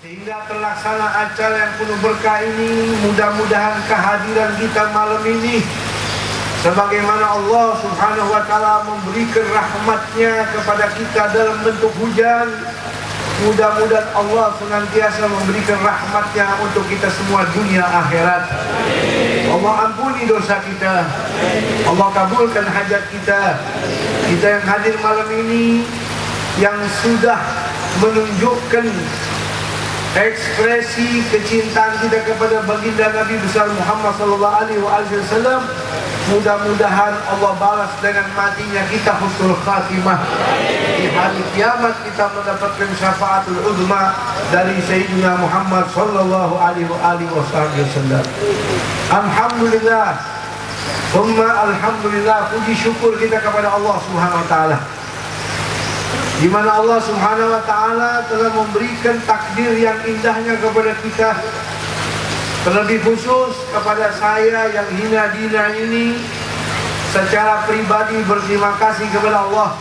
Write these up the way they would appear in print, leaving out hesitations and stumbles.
Sehingga terlaksana acara yang penuh berkah ini. Mudah-mudahan kehadiran kita malam ini, sebagaimana Allah subhanahu wa ta'ala memberikan rahmatnya kepada kita dalam bentuk hujan, mudah-mudahan Allah senantiasa memberikan rahmatnya untuk kita semua dunia akhirat. Allah ampuni dosa kita, Allah kabulkan hajat kita. Kita yang hadir malam ini, yang sudah menunjukkan ekspresi kecintaan kita kepada baginda Nabi besar Muhammad sallallahu alaihi wasallam, mudah-mudahan Allah balas dengan matinya kita husnul khatimah. Di hari kiamat kita mendapatkan syafaatul uzma dari Sayyidina Muhammad sallallahu alaihi wasallam. Alhamdulillah, alhamdulillah, puji syukur kita kepada Allah Subhanahu wa taala, di mana Allah Subhanahu wa taala telah memberikan takdir yang indahnya kepada kita. Terlebih khusus kepada saya yang hina dina ini, secara pribadi berterima kasih kepada Allah.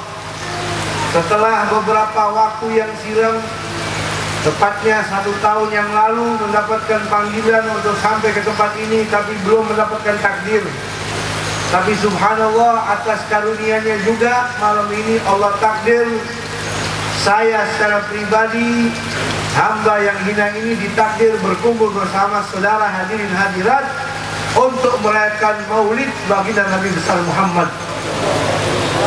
Setelah beberapa waktu yang silam, tepatnya 1 tahun yang lalu, mendapatkan panggilan untuk sampai ke tempat ini, tapi belum mendapatkan takdir. Tapi subhanallah, atas karunia-Nya juga malam ini Allah takdir saya secara pribadi, hamba yang hina ini, ditakdir berkumpul bersama saudara hadirin hadirat untuk merayakan maulid baginda Nabi besar Muhammad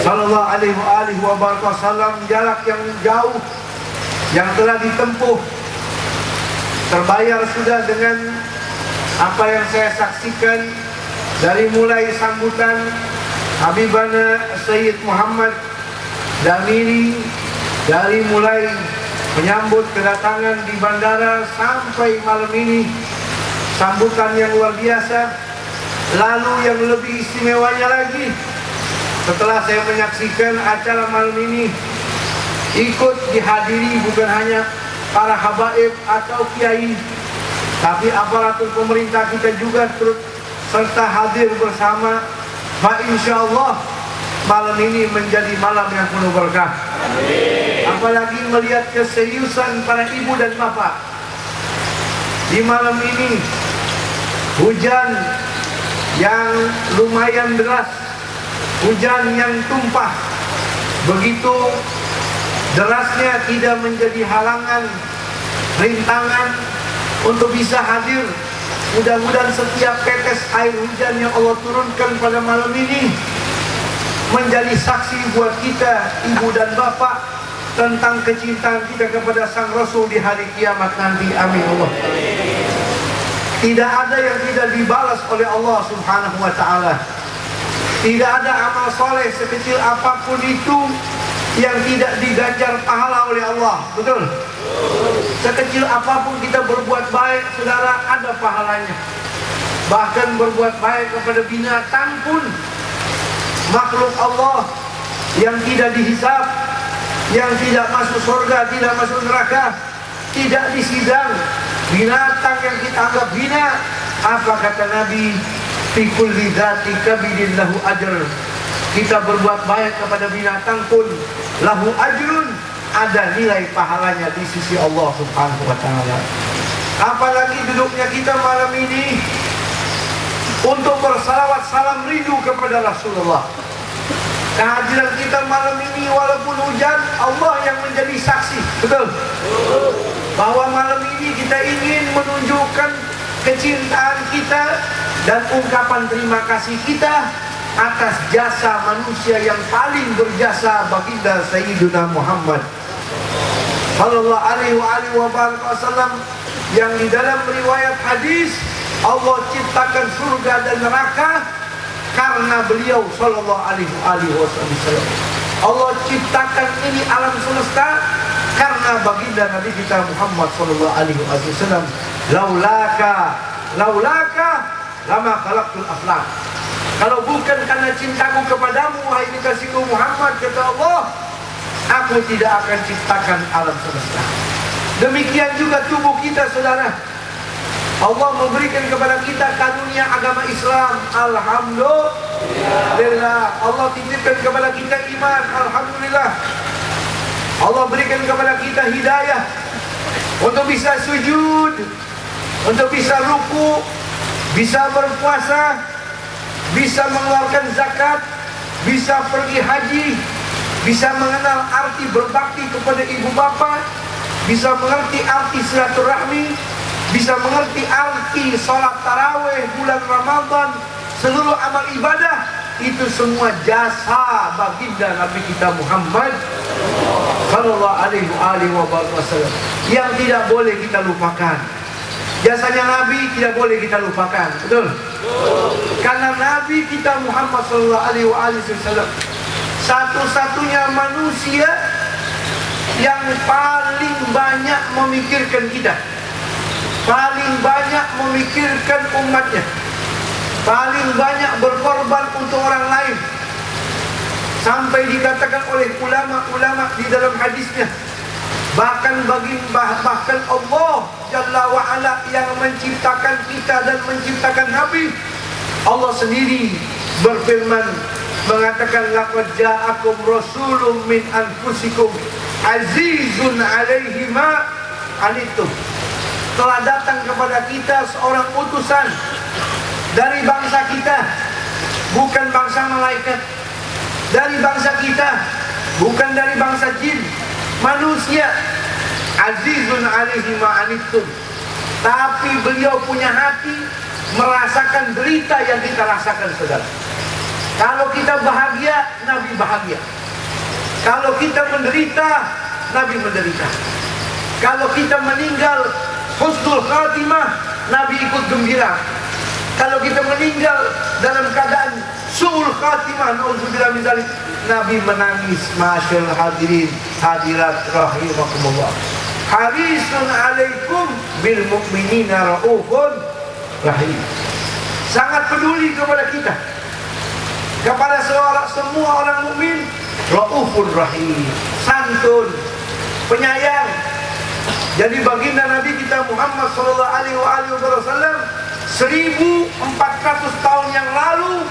sallallahu alaihi wasallam. Jarak yang jauh yang telah ditempuh terbayar sudah dengan apa yang saya saksikan, dari mulai sambutan Habibana Sayyid Muhammad Damiri, dari mulai menyambut kedatangan di bandara sampai malam ini, sambutan yang luar biasa. Lalu yang lebih istimewanya lagi, setelah saya menyaksikan acara malam ini, ikut dihadiri bukan hanya para habaib atau kiai, tapi aparatur pemerintah kita juga turut serta hadir bersama. Fa insyaallah malam ini menjadi malam yang penuh berkah. Apalagi melihat keseriusan para ibu dan bapak di malam ini. Hujan yang lumayan deras, hujan yang tumpah, begitu derasnya tidak menjadi halangan, rintangan untuk bisa hadir. Mudah-mudahan setiap tetes air hujan yang Allah turunkan pada malam ini menjadi saksi buat kita, ibu dan bapak, tentang kecintaan kita kepada sang Rasul di hari kiamat nanti. Amin Allah. Tidak ada yang tidak dibalas oleh Allah Subhanahu wa ta'ala. Tidak ada amal soleh sekecil apapun itu yang tidak diganjar pahala oleh Allah. Betul? Sekecil apapun kita berbuat baik, saudara, ada pahalanya. Bahkan berbuat baik kepada binatang pun, makhluk Allah yang tidak dihisab, yang tidak masuk surga, tidak masuk neraka, tidak disidang, binatang yang kita anggap hina, apa kata Nabi? Fi kulli dzati kabidin lahu ajr. Kita berbuat baik kepada binatang pun lahu ajrun, ada nilai pahalanya di sisi Allah Subhanahu wa taala. Apalagi duduknya kita malam ini untuk bersalawat salam rindu kepada Rasulullah. Kehadiran kita malam ini walaupun hujan, Allah yang menjadi saksi. Betul? Bahwa malam ini kita ingin menunjukkan kecintaan kita dan ungkapan terima kasih kita atas jasa manusia yang paling berjasa, baginda Sayyidina Muhammad sallallahu alaihi wasallam, yang di dalam riwayat hadis Allah ciptakan surga dan neraka karena beliau sallallahu alaihi wasallam. Allah ciptakan ini alam semesta karena baginda Nabi kita Muhammad sallallahu alaihi wasallam. Laulaka lama khalaqtul aflaq. Kalau bukan karena cintaku kepadamu wahai kekasihku Muhammad, kata Allah, aku tidak akan ciptakan alam semesta. Demikian juga tubuh kita, saudara. Allah memberikan kepada kita karunia agama Islam. Alhamdulillah. Allah titipkan kepada kita iman. Alhamdulillah. Allah berikan kepada kita hidayah. untuk bisa sujud, untuk bisa ruku, bisa berpuasa, bisa mengeluarkan zakat, bisa pergi haji, bisa mengenal arti berbakti kepada ibu bapa, bisa mengerti arti silaturahmi, bisa mengerti arti sholat tarawih bulan Ramadan, seluruh amal ibadah. Itu semua jasa baginda Nabi kita Muhammad sallallahu alaihi wasallam yang tidak boleh kita lupakan. Jasanya Nabi tidak boleh kita lupakan, betul? Karena Nabi kita Muhammad sallallahu alaihi wasallam satu-satunya manusia yang paling banyak memikirkan kita, paling banyak memikirkan umatnya, paling banyak berkorban untuk orang lain. Sampai dikatakan oleh ulama-ulama di dalam hadisnya, bahkan Allah Jalla wa'ala yang menciptakan kita dan menciptakan Nabi, Allah sendiri berfirman mengatakan, laqad ja'akum rasulun min anfusikum azizun 'alaihi ma 'anittum. Telah datang kepada kita seorang utusan dari bangsa kita, bukan bangsa malaikat, dari bangsa kita, bukan dari bangsa jin, manusia. Azizun 'alaihi ma 'anittum. Tapi beliau punya hati merasakan derita yang kita rasakan, saudara. Kalau kita bahagia, Nabi bahagia. Kalau kita menderita, Nabi menderita. Kalau kita meninggal husnul khatimah, Nabi ikut gembira. Kalau kita meninggal dalam keadaan su'ul khatimah, nauzubillah min dzalik, Nabi menangis. Masyaallah hadirin hadirat rahimakumullah. Harisun 'alaikum bil mu'minina raufun rahim. Sangat peduli kepada kita, kepada semua orang mukmin. Raufur rahim, santun, penyayang. Jadi baginda Nabi kita Muhammad sallallahu alaihi wasallam 1400 tahun yang lalu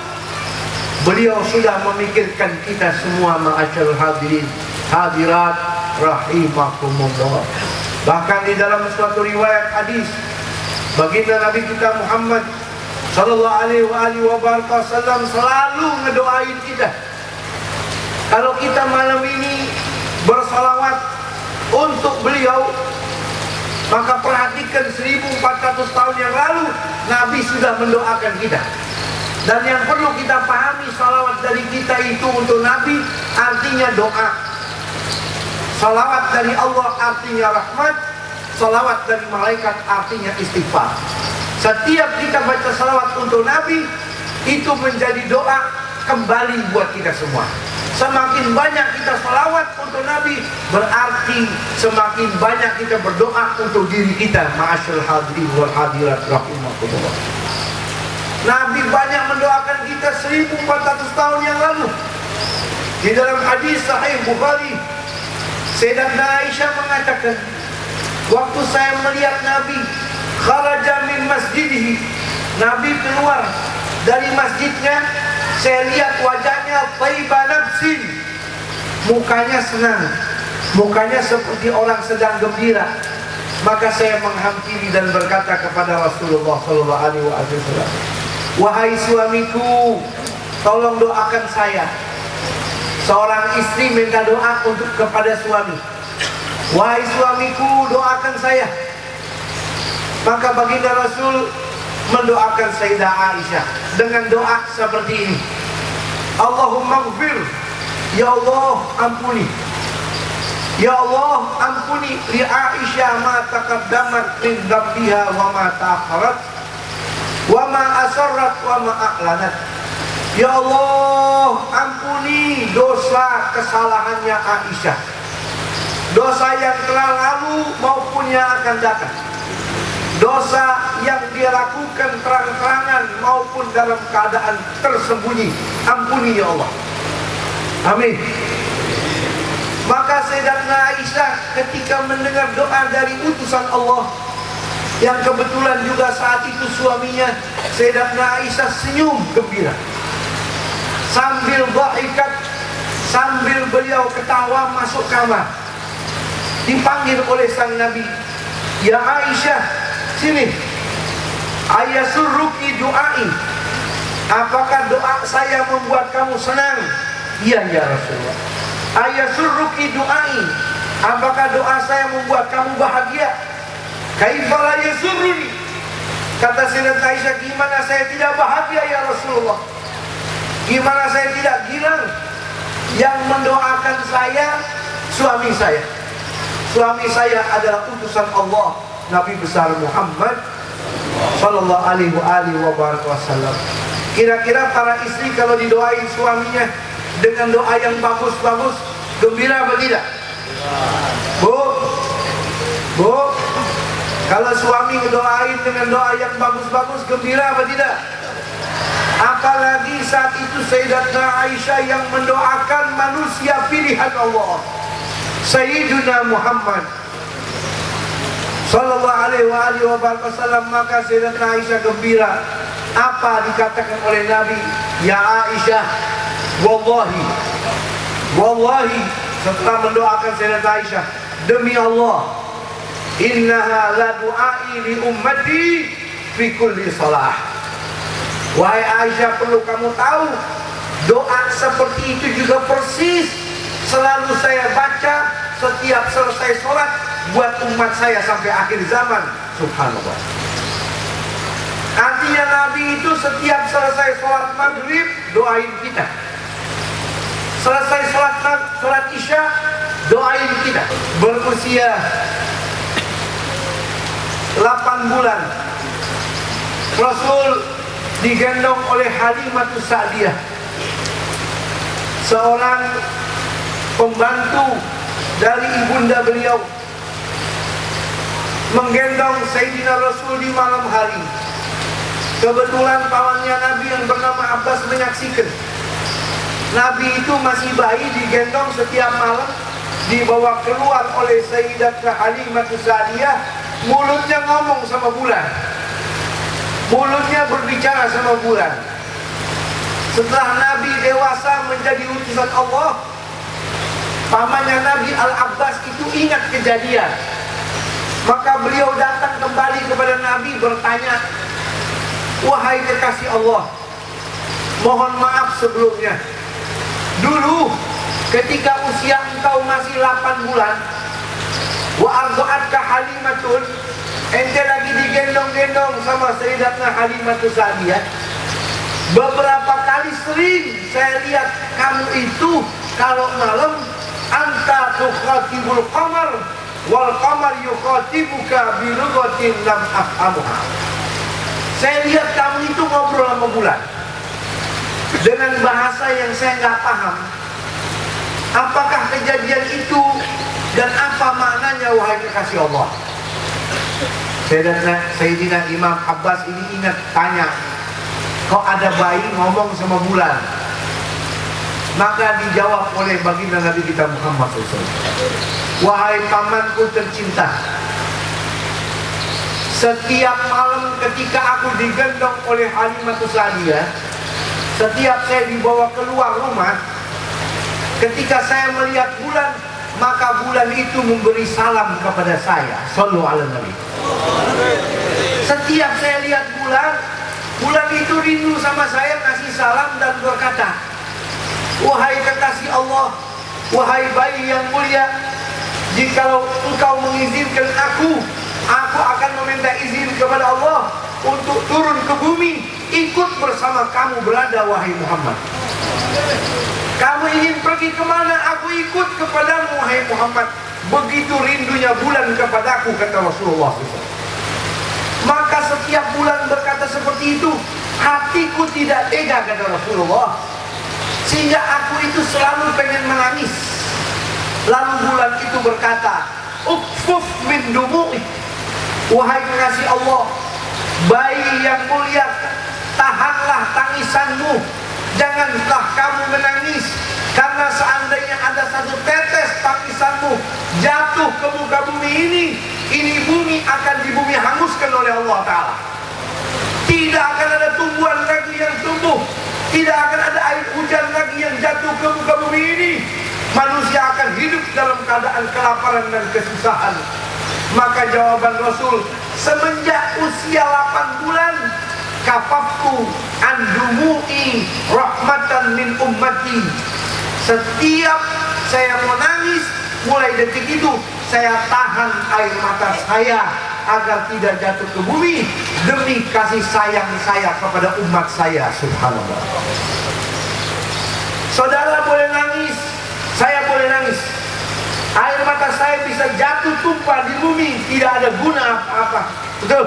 beliau sudah memikirkan kita semua. Ma'asyiral hadirin hadirat rahimakumullah. Bahkan di dalam suatu riwayat hadis, baginda Nabi kita Muhammad sallallahu alaihi wasallam selalu ngedoain kita. Kalau kita malam ini bersalawat untuk beliau, maka perhatikan 1400 tahun yang lalu Nabi sudah mendoakan kita. Dan yang perlu kita pahami, salawat dari kita itu untuk Nabi artinya doa. Salawat dari Allah artinya rahmat, salawat dari malaikat artinya istighfar. Setiap kita baca salawat untuk Nabi, itu menjadi doa kembali buat kita semua. Semakin banyak kita salawat untuk Nabi, berarti semakin banyak kita berdoa untuk diri kita. Ma'asyil hadirin wal hadirat rahimakumullah. Nabi banyak mendoakan kita 1400 tahun yang lalu. Di dalam hadis Sahih Bukhari, Sayyidatuna Aisyah mengatakan, waktu saya melihat Nabi kharaja min masjidihi, Nabi keluar dari masjidnya, saya lihat wajahnya thayyiba nafsin, mukanya senang, mukanya seperti orang sedang gembira. Maka saya menghampiri dan berkata kepada Rasulullah sallallahu alaihi wasallam, wahai suamiku, tolong doakan saya. Seorang istri minta doa untuk kepada suami. Wahai suamiku, doakan saya. Maka baginda Rasul mendoakan Sayyidah Aisyah dengan doa seperti ini. Allahumma ighfir, ya Allah ampuni, ya Allah ampuni li Aisyah ma taqaddamat min dhanbiha wa ma ta'akharat wa ma asarrat wa ma a'lanat. Ya Allah ampuni dosa kesalahannya Aisyah, dosa yang telah lalu maupun yang akan datang, dosa yang dia lakukan terang-terangan maupun dalam keadaan tersembunyi. Ampuni ya Allah. Amin. Maka Sayyidatuna Aisyah ketika mendengar doa dari utusan Allah, yang kebetulan juga saat itu suaminya, Sayyidatuna Aisyah senyum gembira sambil dhahikat, sambil beliau ketawa masuk kamar. Dipanggil oleh sang Nabi, Ya Aisyah, sini. Ayasurruki du'ai. Apakah doa saya membuat kamu senang? Iya ya Rasulullah. Ayasurruki du'ai. Apakah doa saya membuat kamu bahagia? Kaifa la yasurruni. Kata Sayyidat Aisyah, gimana saya tidak bahagia ya Rasulullah? Gimana saya tidak girang? Yang mendoakan saya suami saya. Suami saya adalah utusan Allah, Nabi besar Muhammad sallallahu alaihi wasallam. Kira-kira para istri kalau didoain suaminya dengan doa yang bagus-bagus, gembira apa tidak? Bu, kalau suami ngedoain dengan doa yang bagus-bagus, gembira apa tidak? Apalagi saat itu Sayyidatuna Aisyah yang mendoakan manusia pilihan Allah, Sayyiduna Muhammad sallallahu alaihi wasallam. Maka Sayyidatuna Aisyah gembira. Apa dikatakan oleh Nabi? Ya Aisyah, wallahi, setelah mendoakan Sayyidatuna Aisyah, demi Allah, innaha la du'ai li ummati fi kulli salah. Wahai Aisyah, perlu kamu tahu, doa seperti itu juga persis selalu saya baca setiap selesai sholat buat umat saya sampai akhir zaman. Subhanallah. Artinya Nabi itu setiap selesai sholat maghrib doain kita, selesai sholat isya doain kita. Berusia 8 bulan Rasul digendong oleh Halimatus Sa'diyah, seorang pembantu dari ibunda beliau, menggendong Sayyidina Rasul di malam hari. Kebetulan pamannya Nabi yang bernama Abbas menyaksikan. Nabi itu masih bayi, digendong setiap malam, dibawa keluar oleh Sayyidatuna Halimatus Sa'diyah. Mulutnya ngomong sama bulan, mulutnya berbicara sama bulan. Setelah Nabi dewasa menjadi utusan Allah, pamannya Nabi Al-Abbas itu ingat kejadian. Maka beliau datang kembali kepada Nabi bertanya, wahai kekasih Allah, mohon maaf sebelumnya. Dulu ketika usia engkau masih 8 bulan, wa arda'atka Halimatun, ente lagi digendong-gendong sama Sayyidatuna Halimatus Sa'diyah. Beberapa kali sering saya lihat kamu itu kalau malam anta tukhatibul qamar wal qamar yukhatibuka bi lughatin lam afhamuha. Saya lihat kamu itu ngobrol sama bulan dengan bahasa yang saya nggak paham. Apakah kejadian itu dan apa maknanya wahai kekasih Allah? Sayyidina Imam Abbas ini ingat tanya, kok ada bayi ngomong sama bulan? Maka dijawab oleh baginda Nabi kita Muhammad SAW, wahai pamanku tercinta, setiap malam ketika aku digendong oleh Halimatus Sa'diyah, setiap saya dibawa keluar rumah, ketika saya melihat bulan, maka bulan itu memberi salam kepada saya. Shallu ala Nabi. Setiap saya lihat bulan, bulan itu rindu sama saya, kasih salam dan berkata, wahai kekasih Allah, wahai bayi yang mulia, jikalau engkau mengizinkan aku akan meminta izin kepada Allah untuk turun ke bumi, ikut bersama kamu berada wahai Muhammad. Kamu ingin pergi kemana, aku ikut kepadamu wahai Muhammad. Begitu rindunya bulan kepadaku, kata Rasulullah SAW. Maka setiap bulan berkata seperti itu, hatiku tidak tega, kata Rasulullah, sehingga aku itu selalu pengen menangis. Lalu bulan itu berkata, ukfuf min dumu'i, wahai kekasih Allah, bayi yang mulia, tahanlah tangisanmu, janganlah kamu menangis, karena seandainya ada satu tetes tangisanmu jatuh ke muka bumi ini bumi akan dibumi hanguskan oleh Allah Ta'ala. Tidak akan ada tumbuhan lagi yang tumbuh, tidak akan ada air hujan lagi yang jatuh ke muka bumi ini. Manusia akan hidup dalam keadaan kelaparan dan kesusahan. Maka jawaban Rasul, semenjak usia 8 bulan, kafaftu andumu'i rahmatan min ummati. Setiap saya menangis, mulai detik itu saya tahan air mata saya agar tidak jatuh ke bumi demi kasih sayang saya kepada umat saya. Subhanallah. Saudara boleh nangis, saya boleh nangis. Air mata saya bisa jatuh tumpah di bumi, tidak ada guna apa-apa. Betul?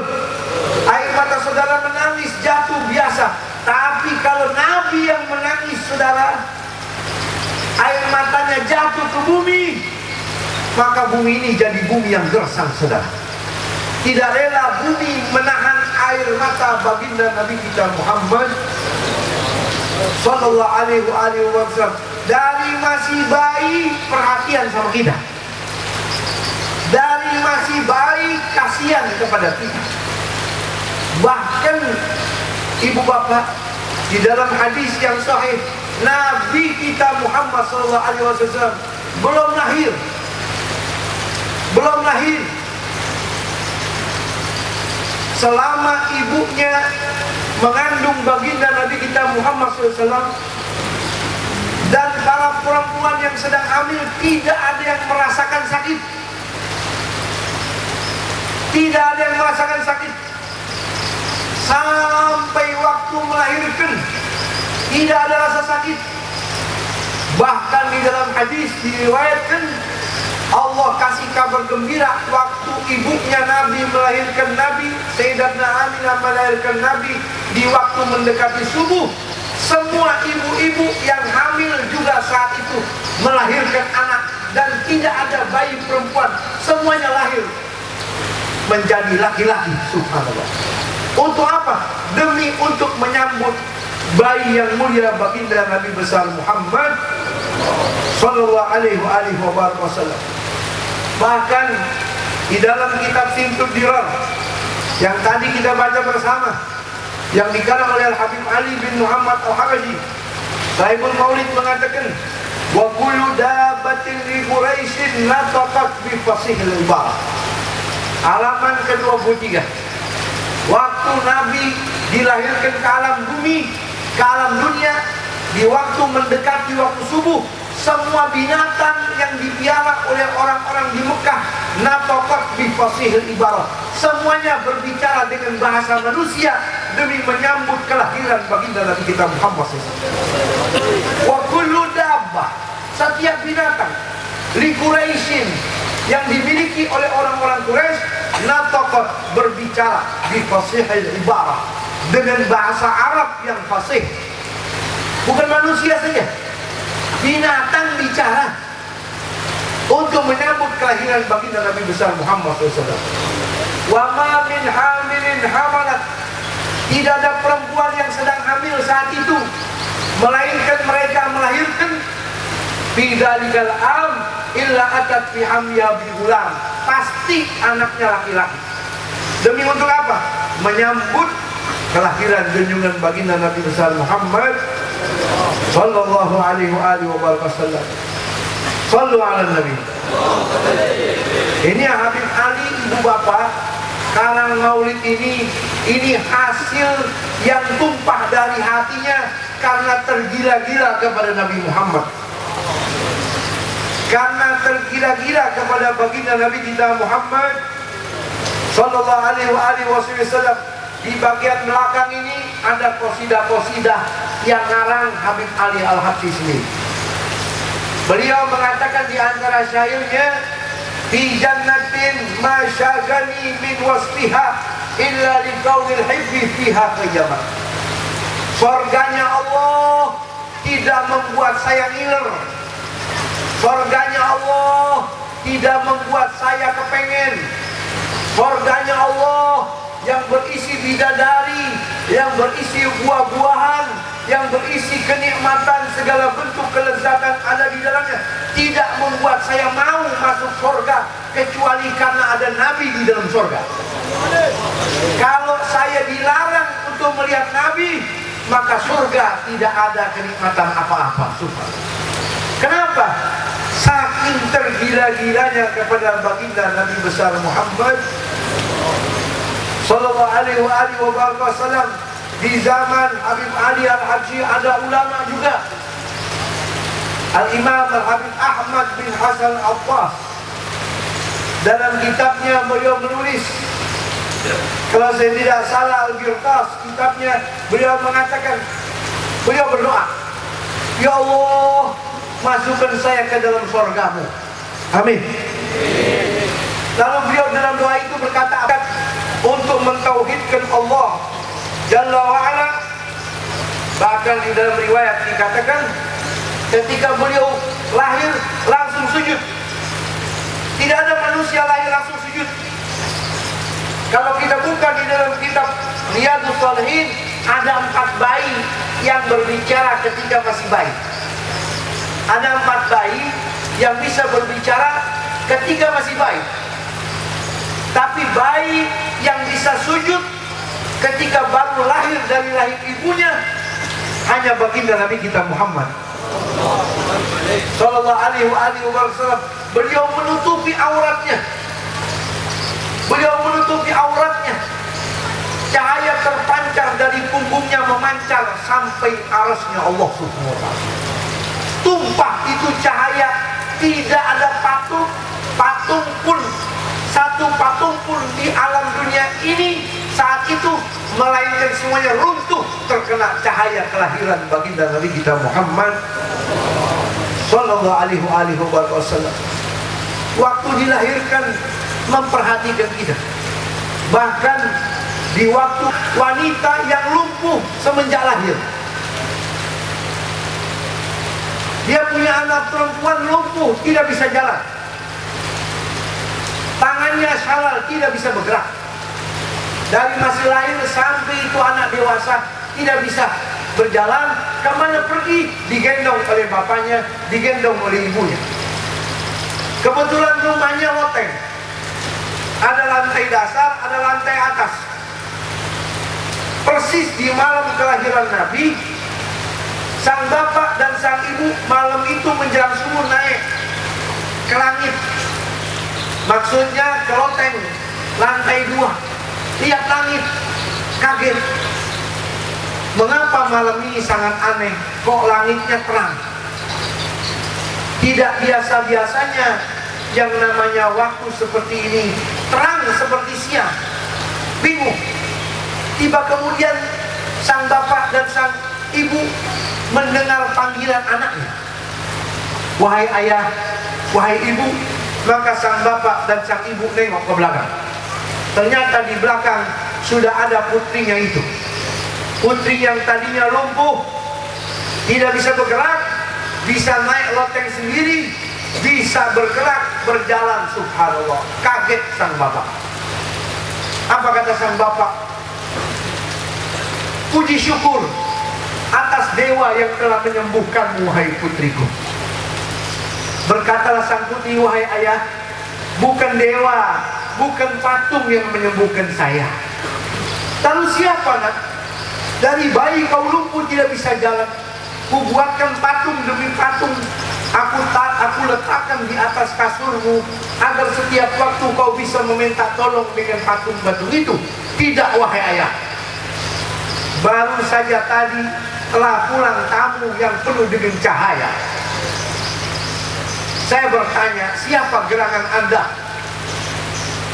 Air mata saudara menangis jatuh biasa. Tapi kalau Nabi yang menangis, saudara, air matanya jatuh ke bumi, maka bumi ini jadi bumi yang gersang, saudara. Tidak rela bumi menahan air mata baginda Nabi kita Muhammad Sallallahu alaihi wasallam. Dari masih bayi perhatian sama kita, dari masih bayi kasihan kepada kita. Bahkan ibu bapak, di dalam hadis yang sahih, Nabi kita Muhammad Sallallahu alaihi wasallam belum lahir, selama ibunya mengandung baginda Nabi kita Muhammad SAW, dan para perempuan yang sedang hamil tidak ada yang merasakan sakit. Tidak ada yang merasakan sakit sampai waktu melahirkan, tidak ada rasa sakit. Bahkan di dalam hadis diriwayatkan, Allah kasih kabar gembira waktu ibunya Nabi melahirkan Nabi, Sayyidatuna Aminah melahirkan Nabi di waktu mendekati subuh. Semua ibu-ibu yang hamil juga saat itu melahirkan anak, dan tidak ada bayi perempuan, semuanya lahir menjadi laki-laki. Subhanallah. Untuk apa? Demi untuk menyambut bayi yang mulia baginda Nabi besar Muhammad Sallallahu alaihi wasallam. Bahkan di dalam kitab Simtud Dirar yang tadi kita baca bersama, yang dikarang oleh Al-Habib Ali bin Muhammad Al-Habashi, Sahibul Maulid mengatakan, wa kullu dabatin li Quraisyin nataqat bi fasihil ibarah. Halaman ke-23. Waktu Nabi dilahirkan ke alam bumi, ke alam dunia, di waktu mendekati waktu subuh, semua binatang yang dipiara oleh orang-orang di Mekah nataqat bi fasihil ibarah, semuanya berbicara dengan bahasa manusia demi menyambut kelahiran baginda Nabi kita Muhammad SAW. Wa kullu dabbah, setiap binatang, li Quraisyin, yang dimiliki oleh orang-orang Quraisy, nataqat, berbicara bi fasihil ibarah, dengan bahasa Arab yang fasih. Bukan manusia saja, binatang bicara untuk menyambut kelahiran baginda Nabi besar Muhammad SAW. Wa ma min hamilin hamalat, tidak ada perempuan yang sedang hamil saat itu, melainkan mereka melahirkan bidzalikal am illa atat fi hamya bi gulam, pasti anaknya laki-laki. Demi untuk apa? Menyambut kelahiran junjungan baginda Nabi besar Muhammad Sallallahu alaihi wasallam. Sallu ala Nabi. Ini Habib Ali, ibu bapak, karang maulid ini hasil yang tumpah dari hatinya karena tergila-gila kepada Nabi Muhammad, karena tergila-gila kepada baginda Nabi kita Muhammad Sallallahu alaihi wasallam. Di bagian belakang ini ada qasidah-qasidah yang ngarang Habib Ali Al-Habsyi sendiri. Beliau mengatakan di antara syairnya, fi jannatin ma syagani min wasfiha illa liqaulil hibbi fiha qiyamat. Surganya Allah tidak membuat saya ngiler, surganya Allah tidak membuat saya kepengen, surganya Allah yang berisi bidadari, yang berisi buah-buahan, yang berisi kenikmatan, segala bentuk kelezatan ada di dalamnya, tidak membuat saya mau masuk surga kecuali karena ada Nabi di dalam surga. Kalau saya dilarang untuk melihat Nabi, maka surga tidak ada kenikmatan apa-apa. Kenapa? saking tergila-gilanya kepada baginda Nabi besar Muhammad sallallahu alaihi wasallam. Di zaman Habib Ali Al-Habsyi ada ulama juga, Al-Imam Al-Habib Ahmad bin Hasan Al-Abbas. Dalam kitabnya beliau menulis, kalau saya tidak salah Al-Birqas, kitabnya beliau mengatakan, beliau berdoa, ya Allah, masukkan saya ke dalam surgamu. Amin. Lalu beliau dalam doa itu berkata, untuk mentauhidkan Allah Jalla wa'ala. Bahkan di dalam riwayat dikatakan, ketika beliau lahir langsung sujud. Tidak ada manusia lahir langsung sujud. Kalau kita buka di dalam kitab Riyadhus Shalihin, ada 4 bayi yang berbicara ketika masih bayi. Ada 4 bayi yang bisa berbicara ketika masih bayi. Tapi bayi yang bisa sujud ketika baru lahir dari rahim ibunya hanya baginda Nabi kita Muhammad sallallahu alaihi wasallam. Beliau menutupi auratnya. Beliau menutupi auratnya. Cahaya terpancar dari punggungnya memancar sampai arasnya Allah Subhanahu wa taala. Tumpah itu cahaya, tidak ada patung pun, satu patung pun di alam dunia ini saat itu, melainkan semuanya runtuh terkena cahaya kelahiran baginda Nabi kita Muhammad sallallahu alaihi wasallam. Waktu dilahirkan memperhatikan kita. Bahkan di waktu wanita yang lumpuh semenjak lahir, dia punya anak perempuan lumpuh, tidak bisa jalan, tangannya syalal, tidak bisa bergerak. Dari masih lahir sampai itu anak dewasa tidak bisa berjalan, kemana pergi digendong oleh bapaknya, digendong oleh ibunya. Kebetulan rumahnya loteng, ada lantai dasar, ada lantai atas. Persis di malam kelahiran Nabi, sang bapak dan sang ibu malam itu menjelang subuh naik ke langit. Maksudnya ke loteng lantai 2, lihat langit, kaget. Mengapa malam ini sangat aneh? Kok langitnya terang? Tidak biasa-biasanya yang namanya waktu seperti ini terang seperti siang. Bingung. Tiba kemudian sang bapak dan sang ibu mendengar panggilan anaknya. Wahai ayah, wahai ibu. Maka sang bapak dan sang ibu nengok ke belakang. Ternyata di belakang sudah ada putrinya itu. Putri yang tadinya lumpuh, tidak bisa bergerak, bisa naik loteng sendiri, bisa bergerak, berjalan. Subhanallah. Kaget sang bapak. Apa kata sang bapak? Puji syukur atas dewa yang telah menyembuhkanmu, wahai putriku. Berkatalah sang putri, wahai ayah, bukan dewa, bukan patung yang menyembuhkan saya. Lalu siapa nak? Dari bayi kau lumpuh tidak bisa jalan, kubuatkan patung demi patung, aku letakkan di atas kasurmu agar setiap waktu kau bisa meminta tolong dengan patung-patung itu. Tidak, wahai ayah. Baru saja tadi telah pulang tamu yang penuh dengan cahaya. Saya bertanya, siapa gerangan Anda?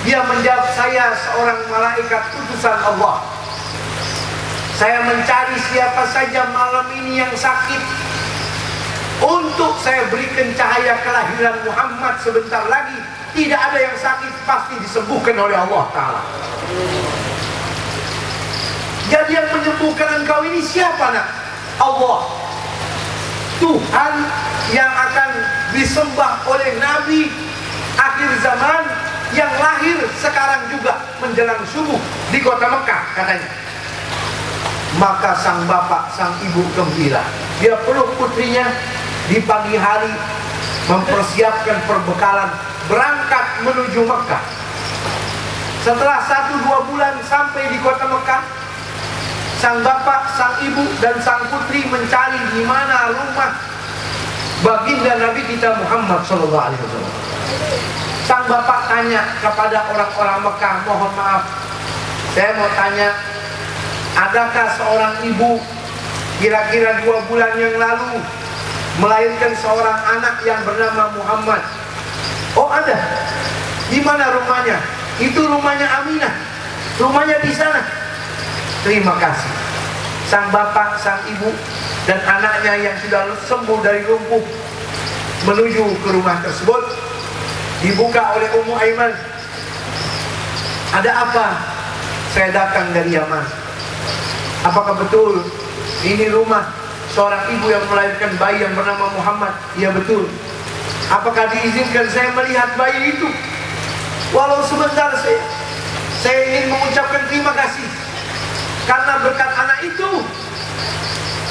Dia menjawab, saya seorang malaikat utusan Allah. Saya mencari siapa saja malam ini yang sakit, untuk saya berikan cahaya kelahiran Muhammad sebentar lagi. Tidak ada yang sakit, pasti disembuhkan oleh Allah Ta'ala. Jadi yang menyembuhkan engkau ini siapa nak? Allah, Tuhan yang akan disembah oleh Nabi akhir zaman, yang lahir sekarang juga menjelang subuh di kota Mekah katanya. Maka sang bapak, sang ibu gembira. Dia peluk putrinya di pagi hari, mempersiapkan perbekalan berangkat menuju Mekah. Setelah 1-2 bulan sampai di kota Mekah, sang bapak, sang ibu dan sang putri mencari di mana rumah baginda Nabi kita Muhammad sallallahu alaihi wasallam. Sang bapak tanya kepada orang-orang Mekah, mohon maaf, saya mau tanya, adakah seorang ibu kira-kira 2 bulan yang lalu melahirkan seorang anak yang bernama Muhammad? Oh ada. Di mana rumahnya? Itu rumahnya Aminah. Rumahnya di sana. Terima kasih. Sang bapak, sang ibu, dan anaknya yang sudah sembuh dari lumpuh menuju ke rumah tersebut. Dibuka oleh Ummu Aiman. Ada apa? Saya datang dari Yaman. Apakah betul ini rumah seorang ibu yang melahirkan bayi yang bernama Muhammad? Ya betul. Apakah diizinkan saya melihat bayi itu? Walau sebentar saya ingin mengucapkan terima kasih. Karena berkat anak itu,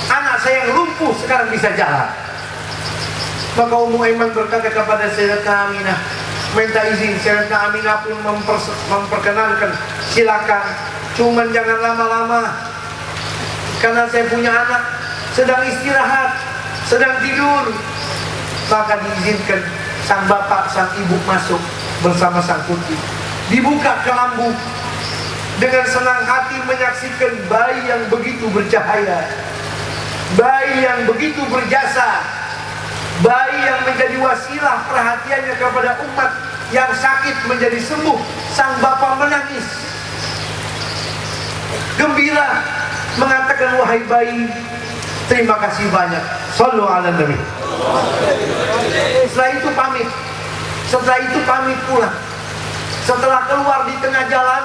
anak saya yang lumpuh sekarang bisa jalan. Maka Ummu Aiman berkata kepada Sayyidatuna Aminah, minta izin. Sayyidatuna Aminah pun memperkenalkan, silakan, cuman jangan lama-lama, karena saya punya anak sedang istirahat, sedang tidur. Maka diizinkan sang bapak, sang ibu masuk bersama sang putri. Dibuka kelambu. Dengan senang hati menyaksikan bayi yang begitu bercahaya, bayi yang begitu berjasa, bayi yang menjadi wasilah perhatiannya kepada umat yang sakit menjadi sembuh. Sang bapak menangis, gembira, mengatakan, wahai bayi, terima kasih banyak. Shallu ala Nabi. Setelah itu pamit pulang. Setelah keluar di tengah jalan,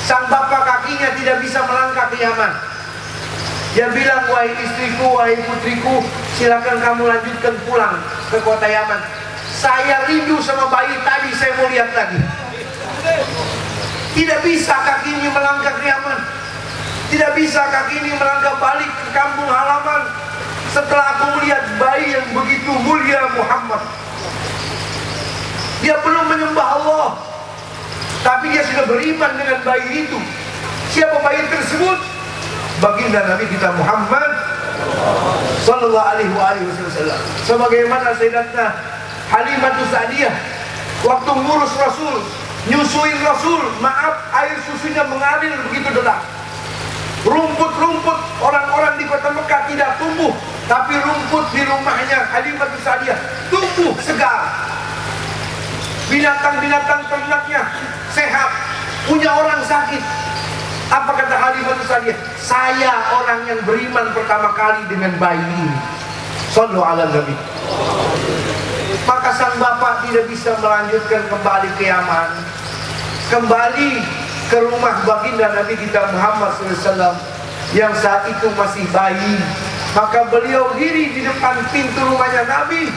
sang bapak kakinya tidak bisa melangkah ke Yaman. Dia bilang, wahai istriku, wahai putriku, silakan kamu lanjutkan pulang ke kota Yaman. Saya rindu sama bayi tadi, saya mau lihat lagi. Tidak bisa kaki ini melangkah ke Yaman. Tidak bisa kaki ini melangkah balik ke kampung halaman setelah aku melihat bayi yang begitu mulia Muhammad. Dia belum menyembah Allah, tapi dia sudah beriman dengan bayi itu. Siapa bayi tersebut? Baginda Nabi kita Muhammad sallallahu alaihi wasallam. Sebagaimana Sayyidatuna Halimatus Sa'diyah waktu ngurus Rasul, nyusuin Rasul, maaf, air susunya mengalir begitu deras. Rumput-rumput orang-orang di kota Mekah tidak tumbuh, tapi rumput di rumahnya Halimatus Sa'diyah tumbuh segar. Binatang-binatang ternaknya sehat, punya orang sakit. Apa kata Halimatus Sa'diyah? Saya orang yang beriman pertama kali dengan bayi ini. Shallu ala Nabi. Maka sang bapak tidak bisa melanjutkan kembali ke Yaman, kembali ke rumah baginda Nabi kita Muhammad SAW yang saat itu masih bayi. Maka beliau diri di depan pintu rumahnya Nabi.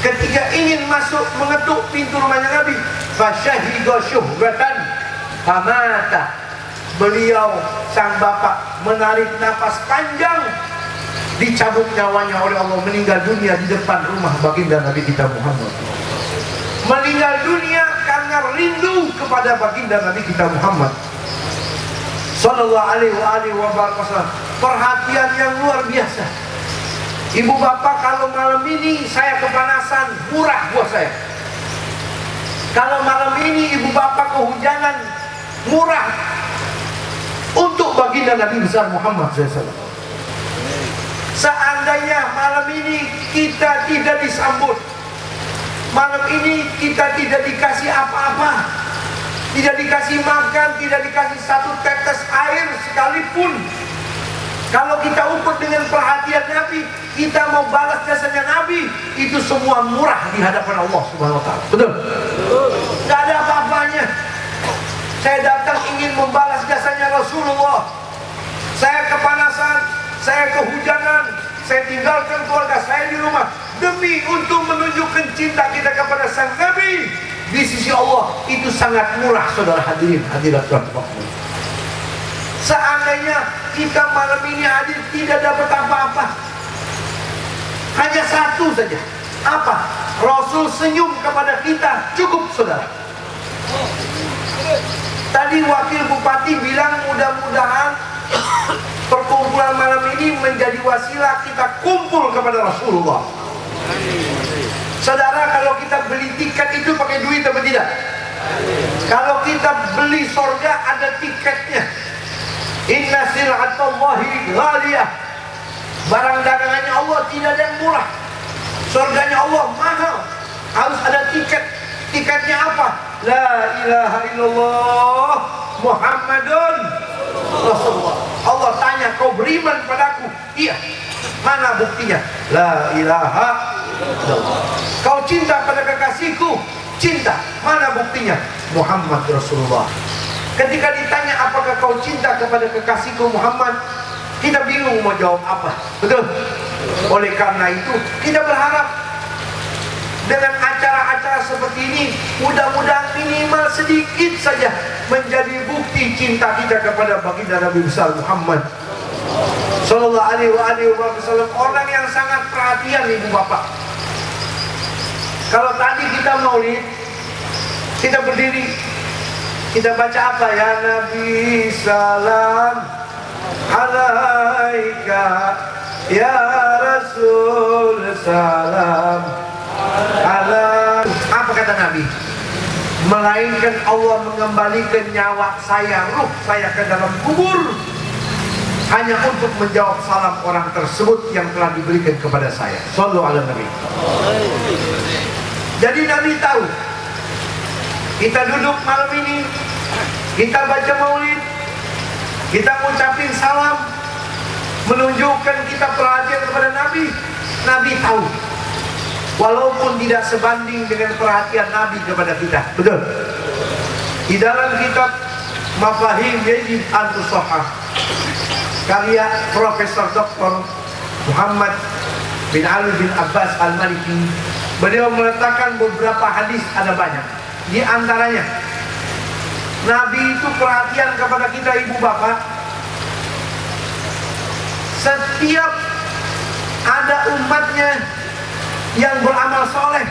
Ketika ingin masuk mengetuk pintu rumahnya Nabi, fasyahida syuhratan famata. Beliau sang bapak menarik napas panjang, dicabut nyawanya oleh Allah, meninggal dunia di depan rumah baginda Nabi kita Muhammad. Meninggal dunia karena rindu kepada baginda Nabi kita Muhammad sallallahu alaihi wasallam. Perhatian yang luar biasa. Ibu bapak, kalau malam ini saya kepanasan, murah buat saya. Kalau malam ini ibu bapak kehujanan, murah untuk baginda Nabi besar Muhammad SAW. Seandainya malam ini kita tidak disambut, malam ini kita tidak dikasih apa-apa, tidak dikasih makan, tidak dikasih satu tetes air sekalipun, kalau kita ukur dengan perhatian Nabi, kita mau balas jasanya Nabi, itu semua murah di hadapan Allah Subhanahu wa Ta'ala. Betul? Tidak ada apa-apanya. Saya datang ingin membalas jasanya Rasulullah. Saya kepanasan, saya kehujanan, saya tinggalkan keluarga saya di rumah demi untuk menunjukkan cinta kita kepada sang Nabi. Di sisi Allah itu sangat murah, saudara hadirin hadirat rahmatullah. Seandainya kita malam ini hadir tidak dapat apa-apa, hanya satu saja. Apa? Rasul senyum kepada kita, cukup saudara. Tadi wakil bupati bilang mudah-mudahan Perkumpulan malam ini menjadi wasilah kita kumpul kepada Rasulullah. Saudara, kalau kita beli tiket itu pakai duit apa tidak? Kalau kita beli surga ada tiketnya. Inna sil'atallahi ghaliyah. Barang dagangannya Allah tidak ada yang murah. Surganya Allah mahal. Harus ada tiket. Tiketnya apa? La ilaha illallah Muhammadun Rasulullah. Allah tanya, kau beriman padaku? Iya. Mana buktinya? La ilaha illallah. Kau cinta pada kekasihku? Cinta. Mana buktinya? Muhammad Rasulullah. Ketika ditanya apakah kau cinta kepada kekasihku Muhammad, kita bingung mau jawab apa. Betul? Oleh karena itu kita berharap dengan acara-acara seperti ini, mudah-mudahan minimal sedikit saja menjadi bukti cinta kita kepada baginda Nabi besar Muhammad Sallallahu alaihi wasallam. Orang yang sangat perhatian, ibu bapak. Kalau tadi kita maulid, kita berdiri, kita baca apa? Ya Nabi salam alaika, ya Rasul salam alam. Apa kata Nabi? Melainkan Allah mengembalikan nyawa saya, ruh saya ke dalam kubur hanya untuk menjawab salam orang tersebut yang telah diberikan kepada saya. Sallallahu alaihi Nabi. Jadi Nabi tahu kita duduk malam ini, kita baca maulid, kita ngucapin salam, menunjukkan kita perhatian kepada Nabi. Nabi tahu, walaupun tidak sebanding dengan perhatian Nabi kepada kita. Betul? Di dalam kitab Mafahim Yajib An-Nusahah, karya Profesor Dr. Muhammad bin Ali bin Abbas Al-Maliki, beliau meletakkan beberapa hadis, ada banyak. Di antaranya, Nabi itu perhatian kepada kita, ibu bapak. Setiap ada umatnya yang beramal soleh,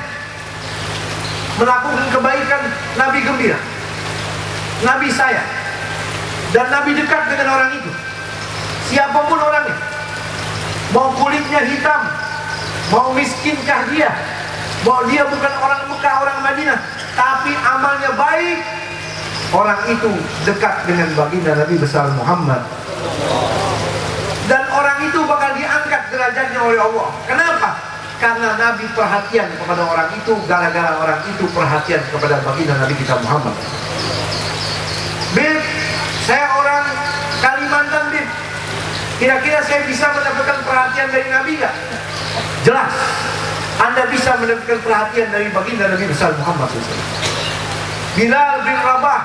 melakukan kebaikan, Nabi gembira, Nabi sayang, dan Nabi dekat dengan orang itu. Siapapun orangnya, mau kulitnya hitam, mau miskinkah dia, mau dia bukan orang Mekah, orang Madinah, tapi amalnya baik, orang itu dekat dengan baginda Nabi besar Muhammad. Dan orang itu bakal diangkat derajatnya oleh Allah. Kenapa? Karena Nabi perhatian kepada orang itu, gara-gara orang itu perhatian kepada baginda Nabi kita Muhammad. Bib, saya orang Kalimantan, Bib. Kira-kira saya bisa mendapatkan perhatian dari Nabi gak? Jelas, Anda bisa mendapatkan perhatian dari baginda Nabi besar Muhammad SAW. Bilal bin Rabah,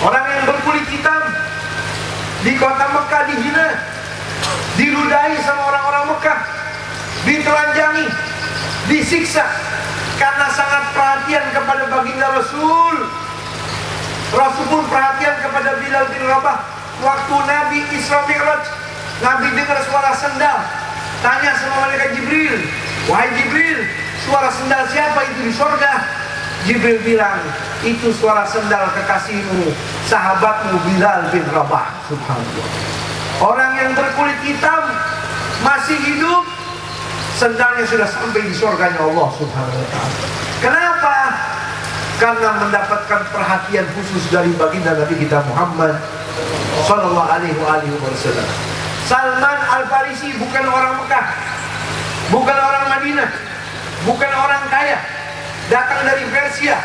orang yang berkulit hitam, di kota Mekah dihina, diludahi sama orang-orang Mekah, ditelanjangi, disiksa karena sangat perhatian kepada baginda Rasul. Rasul pun perhatian kepada Bilal bin Rabah. Waktu Nabi Isra Mi'raj, Nabi dengar suara sendal, tanya sama malaikat Jibril, wahai Jibril, suara sendal siapa itu di surga? Jibril bilang, itu suara sendal kekasihmu, sahabatmu Bilal bin Rabah. Subhanallah. Orang yang berkulit hitam masih hidup, sendalnya sudah sampai di surganya Allah Subhanahu wa ta'ala. Kenapa? Karena mendapatkan perhatian khusus dari baginda Nabi kita Muhammad Sallallahu alaihi wasallam. Salman Al-Farisi bukan orang Mekah, bukan orang Madinah, bukan orang kaya, datang dari Persia,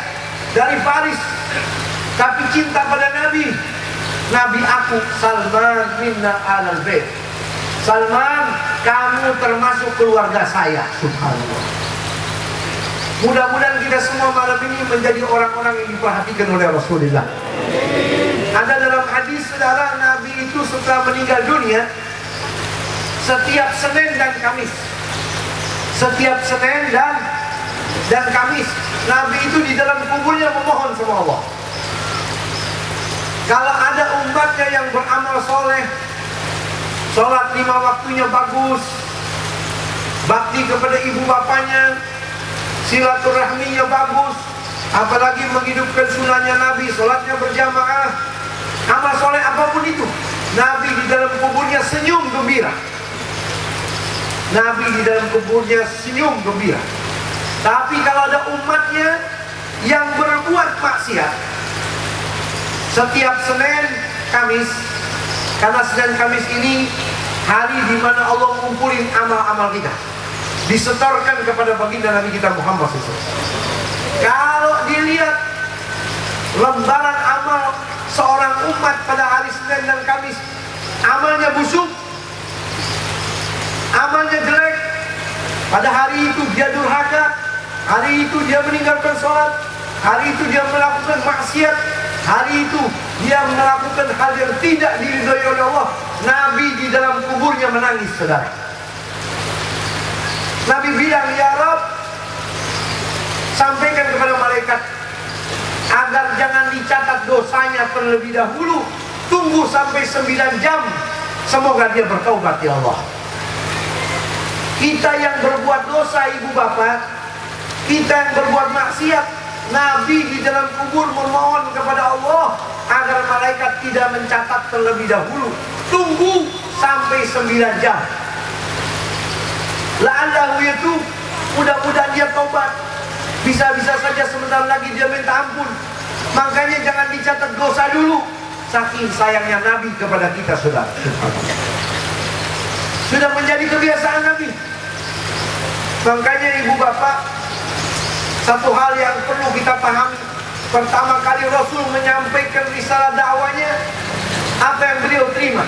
dari Faris, tapi cinta pada Nabi. Nabi aku, Salman minna alal bait. Salman, kamu termasuk keluarga saya. Subhanallah. Mudah-mudahan kita semua malam ini menjadi orang-orang yang diperhatikan oleh Rasulullah. Ada dalam hadis, saudara, Nabi itu setelah meninggal dunia, setiap Senin dan Kamis, setiap Senin dan Kamis, Nabi itu di dalam kuburnya memohon sama Allah. Kalau ada umatnya yang beramal soleh, sholat 5 waktunya bagus, bakti kepada ibu bapaknya, silaturahminya bagus, apalagi menghidupkan sunnahnya Nabi, sholatnya berjamaah, amal soleh apapun itu, Nabi di dalam kuburnya senyum gembira. Nabi di dalam kuburnya senyum gembira. Tapi kalau ada umatnya yang berbuat maksiat, setiap Senin Kamis, karena Senin Kamis ini hari di mana Allah mengumpulin amal-amal kita, disetorkan kepada baginda Nabi kita Muhammad SAW. Kalau dilihat lembaran amal seorang umat pada hari Senin dan Kamis, amalnya busuk, amalnya jelek, pada hari itu dia durhaka, hari itu dia meninggalkan sholat, hari itu dia melakukan maksiat, hari itu dia melakukan hal yang tidak diridhoi oleh Allah. Nabi di dalam kuburnya menangis, saudara. Nabi bilang, ya Rabb, sampaikan kepada malaikat agar jangan dicatat dosanya terlebih dahulu, tunggu sampai 9 jam, semoga dia bertaubat ya Allah. Kita yang berbuat dosa, ibu bapak, kita yang berbuat maksiat, Nabi di dalam kubur memohon kepada Allah agar malaikat tidak mencatat terlebih dahulu, tunggu sampai 9 jam. La'allahu itu, mudah-mudahan dia taubat. Bisa-bisa saja sebentar lagi dia minta ampun. Makanya jangan dicatat dosa dulu. Saking sayangnya Nabi kepada kita, saudara. Sudah menjadi kebiasaan Nabi. Makanya ibu bapak, satu hal yang perlu kita pahami, pertama kali Rasul menyampaikan risalah dakwanya, apa yang beliau terima?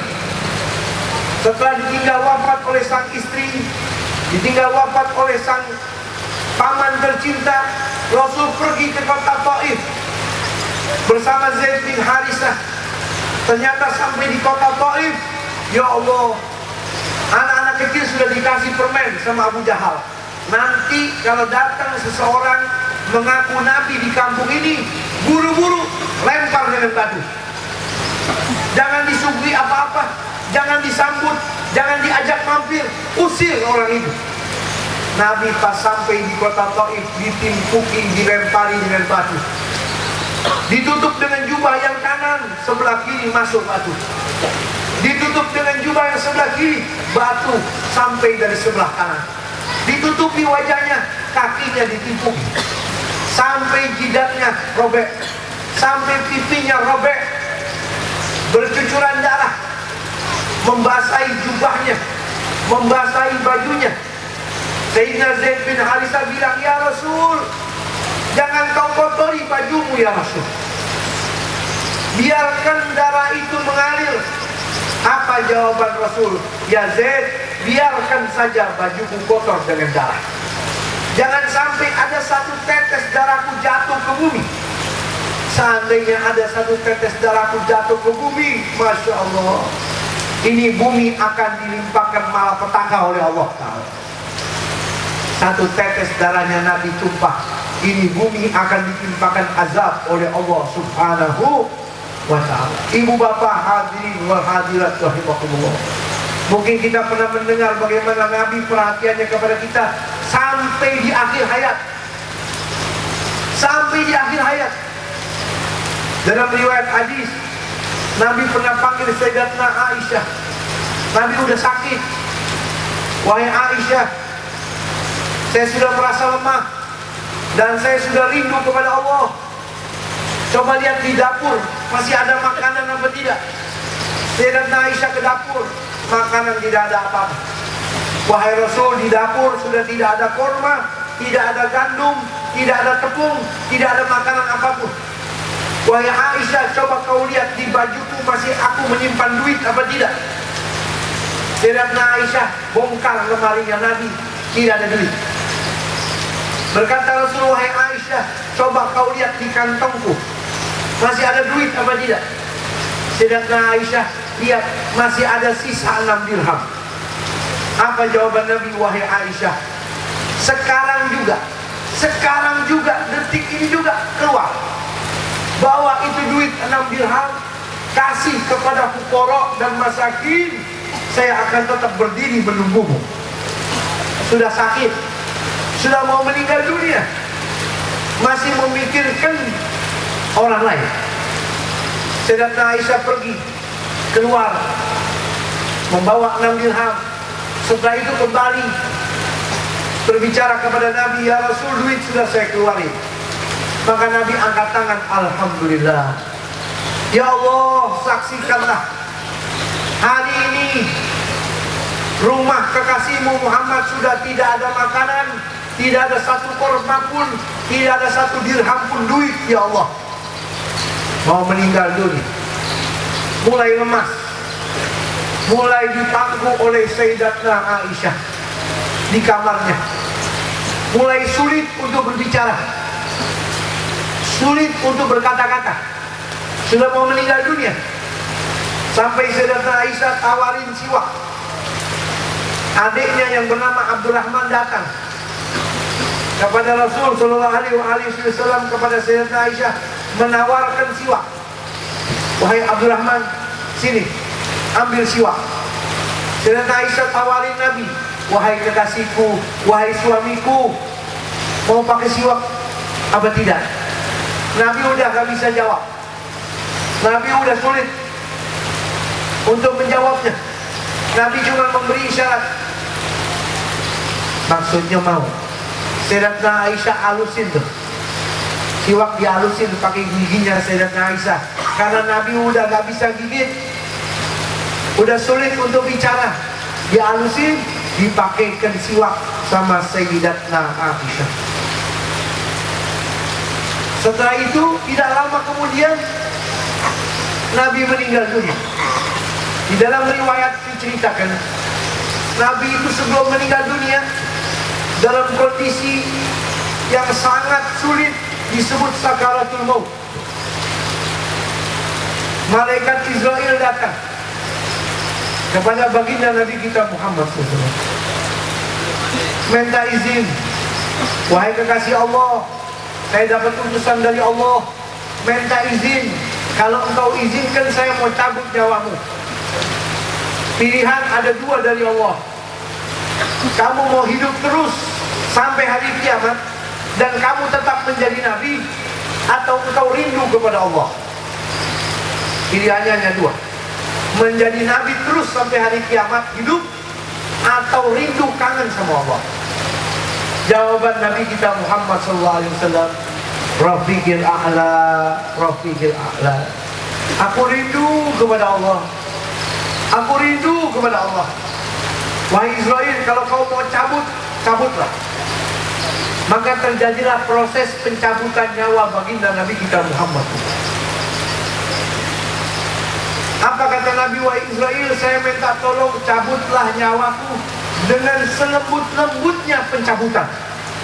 Setelah ditinggal wafat oleh sang istri, ditinggal wafat oleh sang paman tercinta, Rasul pergi ke kota Taif bersama Zaid bin Harisah. Ternyata sampai di kota Taif, ya Allah, anak-anak kecil sudah dikasih permen sama Abu Jahal. Nanti kalau datang seseorang mengaku Nabi di kampung ini, buru-buru lempar dengan batu. Jangan disuguhi apa-apa, jangan disambut, jangan diajak mampir, usir orang itu. Nabi pas sampai di kota Taif ditimpuki, dilempari dengan batu. Ditutup dengan jubah yang kanan, sebelah kiri masuk batu. Ditutup dengan jubah yang sebelah kiri, batu sampai dari sebelah kanan. Ditutupi wajahnya, kakinya ditimpuki, sampai jidatnya robek, sampai pipinya robek, bercucuran darah, membasahi jubahnya, membasahi bajunya. Sayyidina Zaid bin Harisah bilang, ya Rasul, jangan kau kotori bajumu ya Rasul, biarkan darah itu mengalir. Apa jawaban Rasul? Ya Zaid, biarkan saja bajuku kotor dengan darah. Jangan sampai ada satu tetes darahku jatuh ke bumi. Seandainya ada satu tetes darahku jatuh ke bumi, Masya Allah, ini bumi akan dilimpahkan malapetaka oleh Allah Ta'ala. Satu tetes darahnya Nabi tumpah, ini bumi akan ditimpakan azab oleh Allah Subhanahu wa ta'ala. Ibu bapak hadirin wal hadirat rahimakumullah, mungkin kita pernah mendengar bagaimana Nabi perhatiannya kepada kita sampai di akhir hayat. Sampai di akhir hayat. Dalam riwayat hadis, Nabi pernah panggil Sayyidatuna Aisyah. Nabi udah sakit. Wahai Aisyah, saya sudah merasa lemah dan saya sudah rindu kepada Allah. Coba lihat di dapur, masih ada makanan apa tidak? Sayyidatuna Aisyah ke dapur, makanan tidak ada apa-apa. Wahai Rasul, di dapur sudah tidak ada korma, tidak ada gandum, tidak ada tepung, tidak ada makanan apapun. Wahai Aisyah, coba kau lihat di bajuku masih aku menyimpan duit apa tidak? Sayyidatuna Aisyah bongkar lemarinya Nabi, tidak ada duit. Berkata Rasul, wahai Aisyah, coba kau lihat di kantongku masih ada duit apa tidak? Sayyidatuna Aisyah lihat masih ada sisa 6 dirham. Apa jawaban Nabi? Wahai Aisyah, sekarang juga detik ini juga keluar, bawa itu duit 6 dirham, kasih kepada fuqara dan masakin, saya akan tetap berdiri menunggumu. Sudah sakit, sudah mau meninggal dunia, masih memikirkan orang lain. Sayyidatuna Aisyah pergi keluar membawa 6 dirham. Setelah itu kembali berbicara kepada Nabi, ya Rasul, duit sudah saya keluarin. Maka Nabi angkat tangan, alhamdulillah. Ya Allah, saksikanlah hari ini rumah kekasihmu Muhammad sudah tidak ada makanan, tidak ada satu korban pun, tidak ada satu dirham pun duit. Ya Allah, mau meninggal dunia, mulai lemas, mulai dipangku oleh Sayyidatuna Aisyah di kamarnya, mulai sulit untuk berbicara, sulit untuk berkata-kata, sudah mau meninggal dunia. Sampai Sayyidatuna Aisyah tawarin siwak. Adiknya yang bernama Abdurrahman datang kepada Rasul Sallallahu Alaihi Wasallam, kepada Sayyidatuna Aisyah, menawarkan siwak. Wahai Abdurrahman, sini ambil siwak. Sayyidatuna Aisyah tawarin Nabi, wahai kekasihku, wahai suamiku, mau pakai siwak apa tidak? Nabi udah gak bisa jawab. Nabi udah sulit untuk menjawabnya. Nabi cuma memberi isyarat. Maksudnya mau. Sayyidatuna Aisyah halusin tuh. Siwak dihalusin pakai giginya Sayyidatuna Aisyah. Karena Nabi udah gak bisa gigit, udah sulit untuk bicara. Dihalusin, dipakaikan siwak sama Sayyidatuna Aisyah. Setelah itu tidak lama kemudian Nabi meninggal dunia. Di dalam riwayat diceritakan, Nabi itu sebelum meninggal dunia dalam kondisi yang sangat sulit, disebut sakaratul maut. Malaikat Israel datang kepada baginda Nabi kita Muhammad SAW, minta izin, wahai kekasih Allah, saya dapat utusan dari Allah, minta izin, kalau engkau izinkan saya mau cabut nyawamu. Pilihan ada dua dari Allah. Kamu mau hidup terus sampai hari kiamat dan kamu tetap menjadi nabi, atau engkau rindu kepada Allah. Pilihannya hanya dua, menjadi nabi terus sampai hari kiamat hidup, atau rindu kangen sama Allah. Jawaban Nabi kita Muhammad SAW, Rafiqil a'la, Rafiqil a'la. Aku rindu kepada Allah, aku rindu kepada Allah. Wahai Israel, kalau kau mau cabut, cabutlah. Maka terjadilah proses pencabutan nyawa baginda Nabi kita Muhammad. Apa kata Nabi? Wahai Israel, saya minta tolong cabutlah nyawaku dengan selembut-lembutnya pencabutan.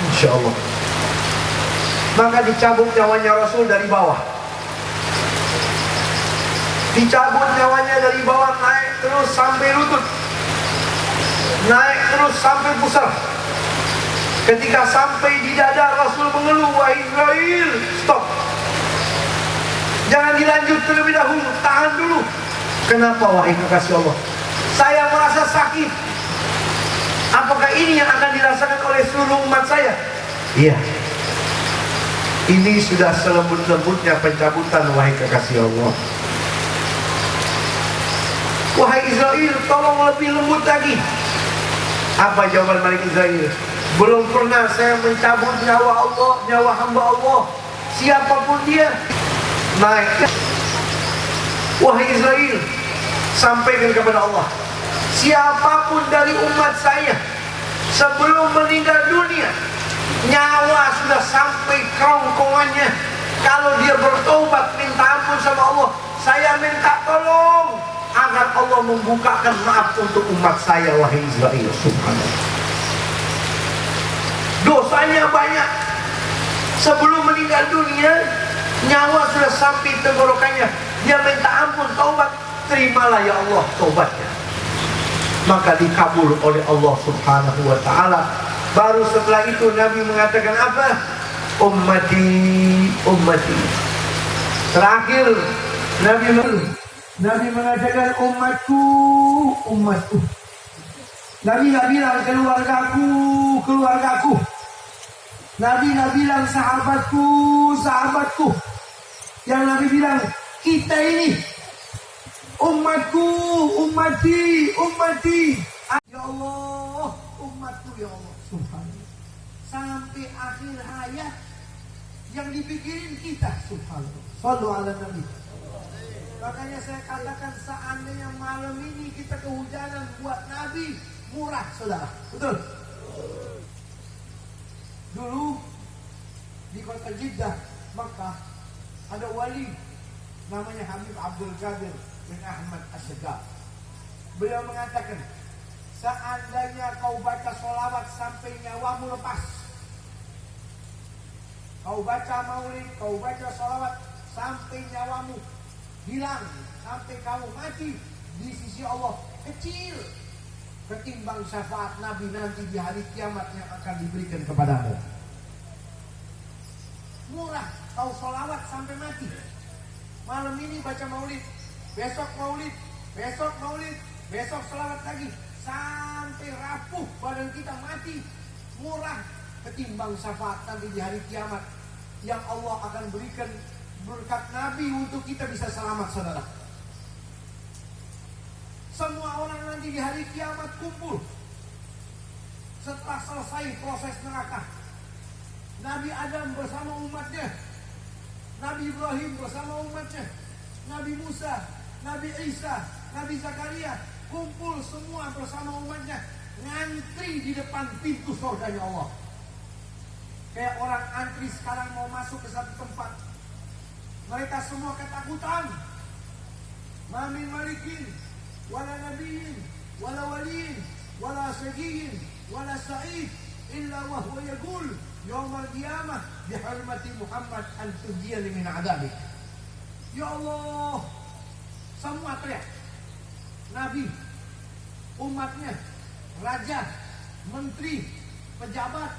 Insya Allah. Maka dicabut nyawanya Rasul dari bawah. Dicabut nyawanya dari bawah, naik terus sampai lutut, naik terus sampai pusar. Ketika sampai di dada, Rasul mengeluh, wahai Israel, stop, jangan dilanjut terlebih dahulu, tahan dulu. Kenapa wahai kekasih Allah? Saya merasa sakit. Apakah ini yang akan dirasakan oleh seluruh umat saya? Iya. Ini sudah selembut-lembutnya pencabutan, wahai kekasih Allah. Wahai Israel, tolong lebih lembut lagi. Apa jawaban Malik Israel? Belum pernah saya mencabut nyawa Allah, nyawa hamba Allah, siapapun dia. Naik. Wahai Israel, sampaikan kepada Allah, siapapun dari umat saya sebelum meninggal dunia, nyawa sudah sampai kerongkongannya, kalau dia bertobat minta ampun sama Allah, saya minta tolong agar Allah membukakan maaf untuk umat saya, wahai Israel. Subhanallah, dosanya banyak. Sebelum meninggal dunia, nyawa sudah sampai tenggorokannya, dia minta ampun, taubat, terimalah ya Allah taubatnya. Maka dikabul oleh Allah Subhanahu wa ta'ala. Baru setelah itu Nabi mengatakan apa? Ummati, ummati. Terakhir Nabi mengatakan umatku, umatku. Nabi nggak bilang keluargaku, keluargaku. Nabi nggak bilang sahabatku, sahabatku. Yang Nabi bilang kita ini. Umatku, ummati, ummati. Ya Allah, umatku ya Allah. Subhanallah. Sampai akhir hayat yang dipikirin kita. Subhanallah. Sallu ala Nabi. Makanya saya katakan seandainya malam ini kita kehujanan buat Nabi, murah saudara. Betul? Dulu di kota Jeddah, Makkah, ada wali namanya Habib Abdul Qadir bin Ahmad As-Segaf. Beliau mengatakan, seandainya kau baca sholawat sampai nyawamu lepas, kau baca maulid, kau baca sholawat sampai nyawamu hilang, sampai kamu mati, di sisi Allah kecil ketimbang syafaat Nabi nanti di hari kiamat yang akan diberikan kepadamu. Murah, kau sholawat sampai mati. Malam ini baca maulid, besok maulid, besok maulid, besok sholawat lagi, sampai rapuh badan kita mati. Murah ketimbang syafaat nanti di hari kiamat yang Allah akan berikan berkat Nabi untuk kita bisa selamat saudara. Semua orang nanti di hari kiamat kumpul setelah selesai proses neraka. Nabi Adam bersama umatnya, Nabi Ibrahim bersama umatnya, Nabi Musa, Nabi Isa, Nabi Zakaria, kumpul semua bersama umatnya, ngantri di depan pintu surganya Allah. Kayak orang antri sekarang mau masuk ke satu tempat, mereka semua ketakutan. Mamin malikin, wala nabiyin, wala waliyin, wala syaqiyin, wala sa'id, illa wahwa yaqul yawmal qiyamah bihurmati Muhammad an tujiyani min adabik. Ya Allah, semua teriak. Nabi, umatnya, raja, menteri, pejabat,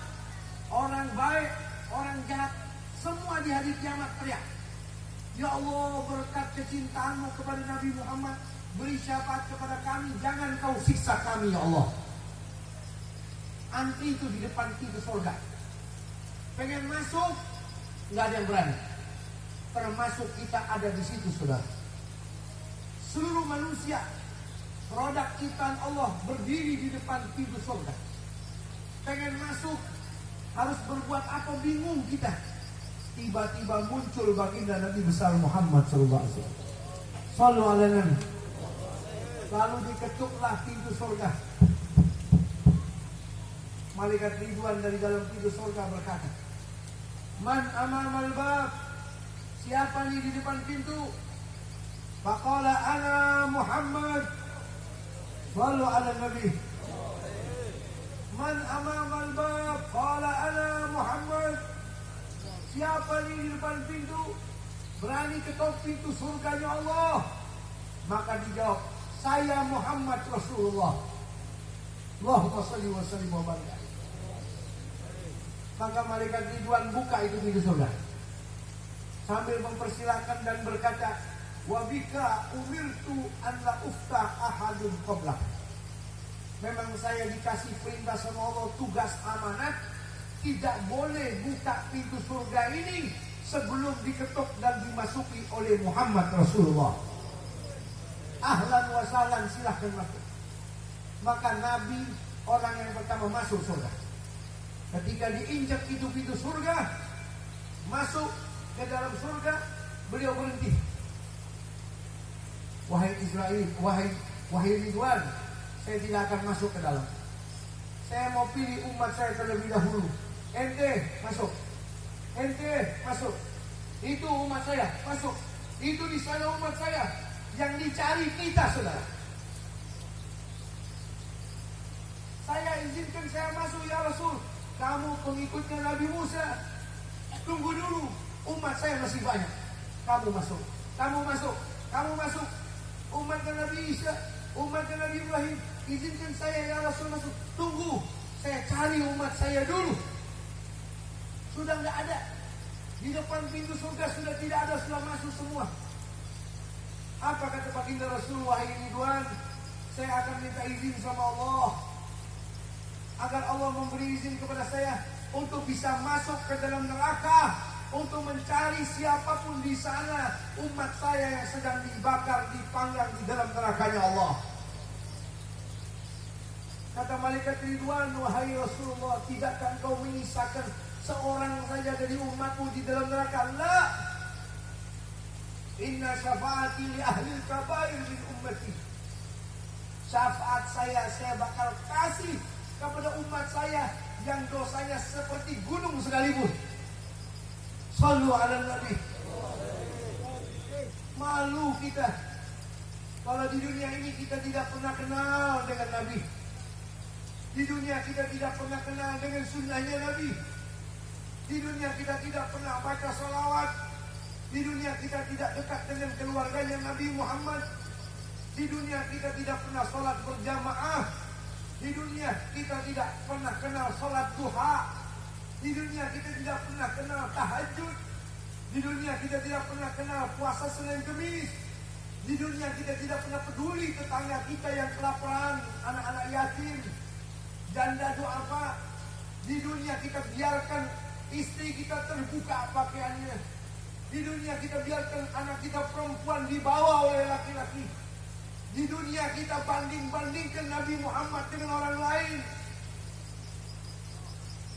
orang baik, orang jahat, semua di hari kiamat teriak. Ya Allah, berkat kecintaanmu kepada Nabi Muhammad, beri syafaat kepada kami, jangan kau siksa kami ya Allah. Antri itu di depan pintu surga. Pengen masuk, nggak ada yang berani. Termasuk kita ada di situ saudara. Seluruh manusia, produk ciptaan Allah berdiri di depan pintu surga. Pengen masuk, harus berbuat apa bingung kita. Tiba-tiba muncul baginda Nabi besar Muhammad sallallahu alaihi wasallam. Sallu ala Nabi. Lalu diketuklah pintu surga. Malaikat Ridwan dari dalam pintu surga berkata, Man amamal bab, siapa nih di depan pintu? Faqala ana Muhammad. Sallu ala Nabi. Man amamal bab, qala ana Muhammad. Siapa nih di depan pintu? Berani ketok pintu surganya Allah. Maka dijawab, saya Muhammad Rasulullah. Allahumma shalli wa sallim wa barik. Maka malaikat Ridwan buka itu pintu surga sambil mempersilakan dan berkata, wa bika umirtu an la uftah ahadun qablak. Memang saya dikasih perintah sama Allah, tugas amanat, tidak boleh buka pintu surga ini sebelum diketuk dan dimasuki oleh Muhammad Rasulullah. Ahlan wa sahlan, silahkan masuk. Maka Nabi orang yang pertama masuk surga. Ketika diinjak itu pintu surga, masuk ke dalam surga, beliau berhenti. Wahai Israel, wahai Ridwan, saya tidak akan masuk ke dalam. Saya mau pilih umat saya terlebih dahulu. Ente masuk. Ente masuk. Itu umat saya, masuk. Itu di sana umat saya. Yang dicari kita saudara. Saya izinkan saya masuk ya Rasul. Kamu pengikutnya Nabi Musa. Tunggu dulu, umat saya masih banyak. Kamu masuk. Kamu masuk. Kamu masuk. Umatnya Nabi Isa, umatnya Nabi Ibrahim. Izinkan saya ya Rasul masuk. Tunggu, saya cari umat saya dulu. Sudah nggak ada. Di depan pintu surga sudah tidak ada, sudah masuk semua. Apa kata baginda Rasul, wahai Ridwan, saya akan minta izin sama Allah agar Allah memberi izin kepada saya untuk bisa masuk ke dalam neraka untuk mencari siapapun di sana umat saya yang sedang dibakar, dipanggang di dalam nerakanya Allah. Kata malaikat Ridwan, wahai Rasulullah, tidakkah engkau menyisakan seorang saja dari umatmu di dalam neraka? La. Inna syafaati li ahli kabair min ummati. Syafaat saya bakal kasih kepada umat saya yang dosanya seperti gunung sekalipun. Sallu ala Nabi. Malu kita kalau di dunia ini kita tidak pernah kenal dengan Nabi. Di dunia kita tidak pernah kenal dengan sunnahnya Nabi. Di dunia kita tidak pernah baca salawat. Di dunia kita tidak dekat dengan keluarganya Nabi Muhammad. Di dunia kita tidak pernah sholat berjamaah. Di dunia kita tidak pernah kenal sholat duha. Di dunia kita tidak pernah kenal tahajud. Di dunia kita tidak pernah kenal puasa Senin Kemis. Di dunia kita tidak pernah peduli tetangga kita yang kelaparan, anak-anak yatim, janda duafa. Di dunia kita biarkan istri kita terbuka pakaiannya. Di dunia kita biarkan anak kita perempuan dibawa oleh laki-laki. Di dunia kita banding-bandingkan Nabi Muhammad dengan orang lain.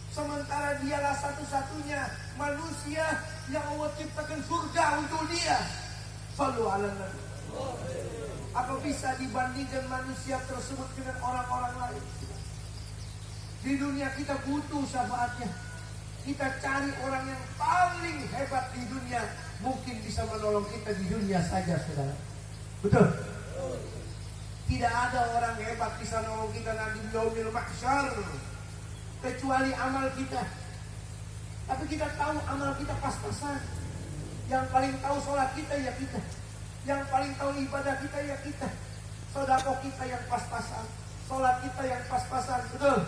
Sementara dialah satu-satunya manusia yang Allah ciptakan surga untuk dia. Sallu ala Nabi. Apa bisa dibandingkan manusia tersebut dengan orang-orang lain? Di dunia kita butuh syafaatnya. Kita cari orang yang paling hebat di dunia, mungkin bisa menolong kita di dunia saja, saudara. Betul? Tidak ada orang hebat bisa menolong kita nanti di yaumil mahsyar kecuali amal kita. Tapi kita tahu amal kita pas-pasan. Yang paling tahu sholat kita ya kita. Yang paling tahu ibadah kita ya kita. Sedekah kita yang pas-pasan, sholat kita yang pas-pasan. Betul?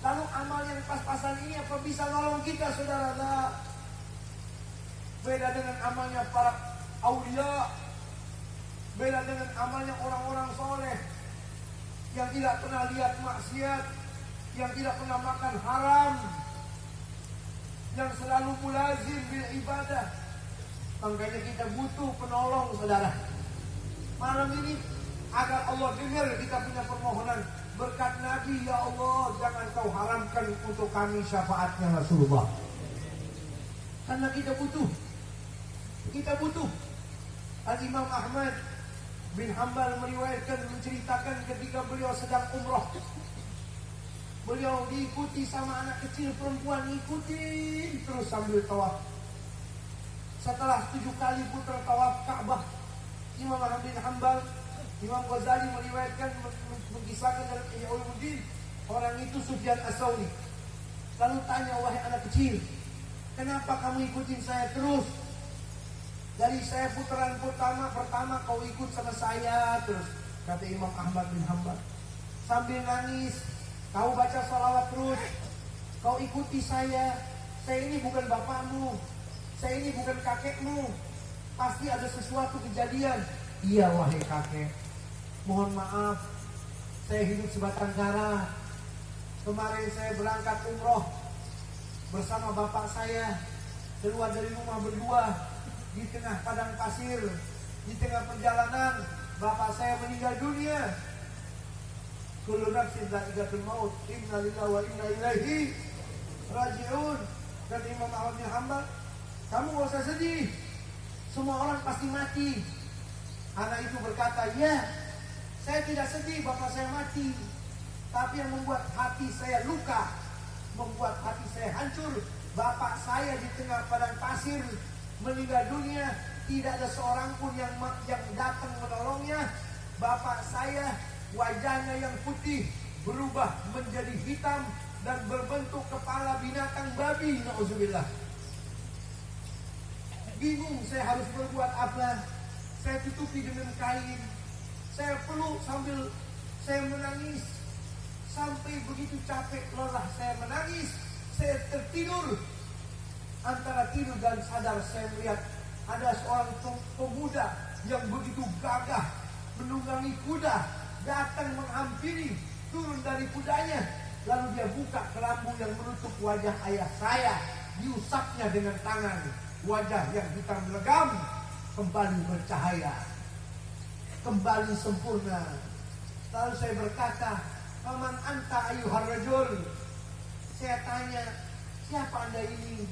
Lalu amal yang pas-pasan ini apa bisa nolong kita, saudara? Nah, beda dengan amalnya para aulia, beda dengan amalnya orang-orang soleh yang tidak pernah lihat maksiat, yang tidak pernah makan haram, yang selalu mulazim bil ibadah. Makanya kita butuh penolong, saudara. Malam ini agar Allah dengar kita punya permohonan berkat Nabi, ya Allah, jangan kau haramkan untuk kami syafaatnya Rasulullah. Karena kita butuh. Kita butuh. Al-Imam Ahmad bin Hanbal meriwayatkan, menceritakan ketika beliau sedang umrah. Beliau diikuti sama anak kecil perempuan, ikuti terus sambil tawaf. Setelah 7 kali putar tawaf Ka'bah, Imam Ahmad bin Hanbal, Imam Ghazali meriwayatkan, mengisahkan dalam Ihya Ulumuddin, orang itu Sufyan As-Tsauri. Lalu tanya, wahai anak kecil, kenapa kamu ikutin saya terus? Dari saya putaran pertama kau ikut sama saya terus. Kata Imam Ahmad bin Hanbal sambil nangis, kau baca salawat terus, kau ikuti saya ini bukan bapakmu, saya ini bukan kakekmu, pasti ada sesuatu kejadian. Iya wahai kakek, mohon maaf, saya hidup sebatang kara. Kemarin saya berangkat umroh bersama bapak saya, keluar dari rumah berdua di tengah padang pasir. Di tengah perjalanan bapak saya meninggal dunia. Kullu nafsin dha'iqatul maut, inna lillahi wa inna ilaihi raji'un. Dan Imam Ahmad bin Hanbal, kamu gak usah sedih, semua orang pasti mati. Anak itu berkata, ya, saya tidak sedih bapak saya mati, tapi yang membuat hati saya luka, membuat hati saya hancur, bapak saya di tengah padang pasir meninggal dunia, tidak ada seorang pun yang datang menolongnya. Bapak saya wajahnya yang putih berubah menjadi hitam dan berbentuk kepala binatang babi, na'udzubillah. Bingung saya harus berbuat apa. Saya tutupi dengan kain, saya peluk sambil saya menangis. Sampai begitu capek, lelah saya menangis, saya tertidur. Antara tidur dan sadar saya melihat ada seorang pemuda yang begitu gagah menunggangi kuda datang menghampiri, turun dari kudanya, lalu dia buka kelambu yang menutup wajah ayah saya. diusapnya dengan tangan, wajah yang hitam legam kembali bercahaya, kembali sempurna. Lalu saya berkata, "Faman anta ayyuhar rajul?" Saya tanya, "Siapa Anda ini?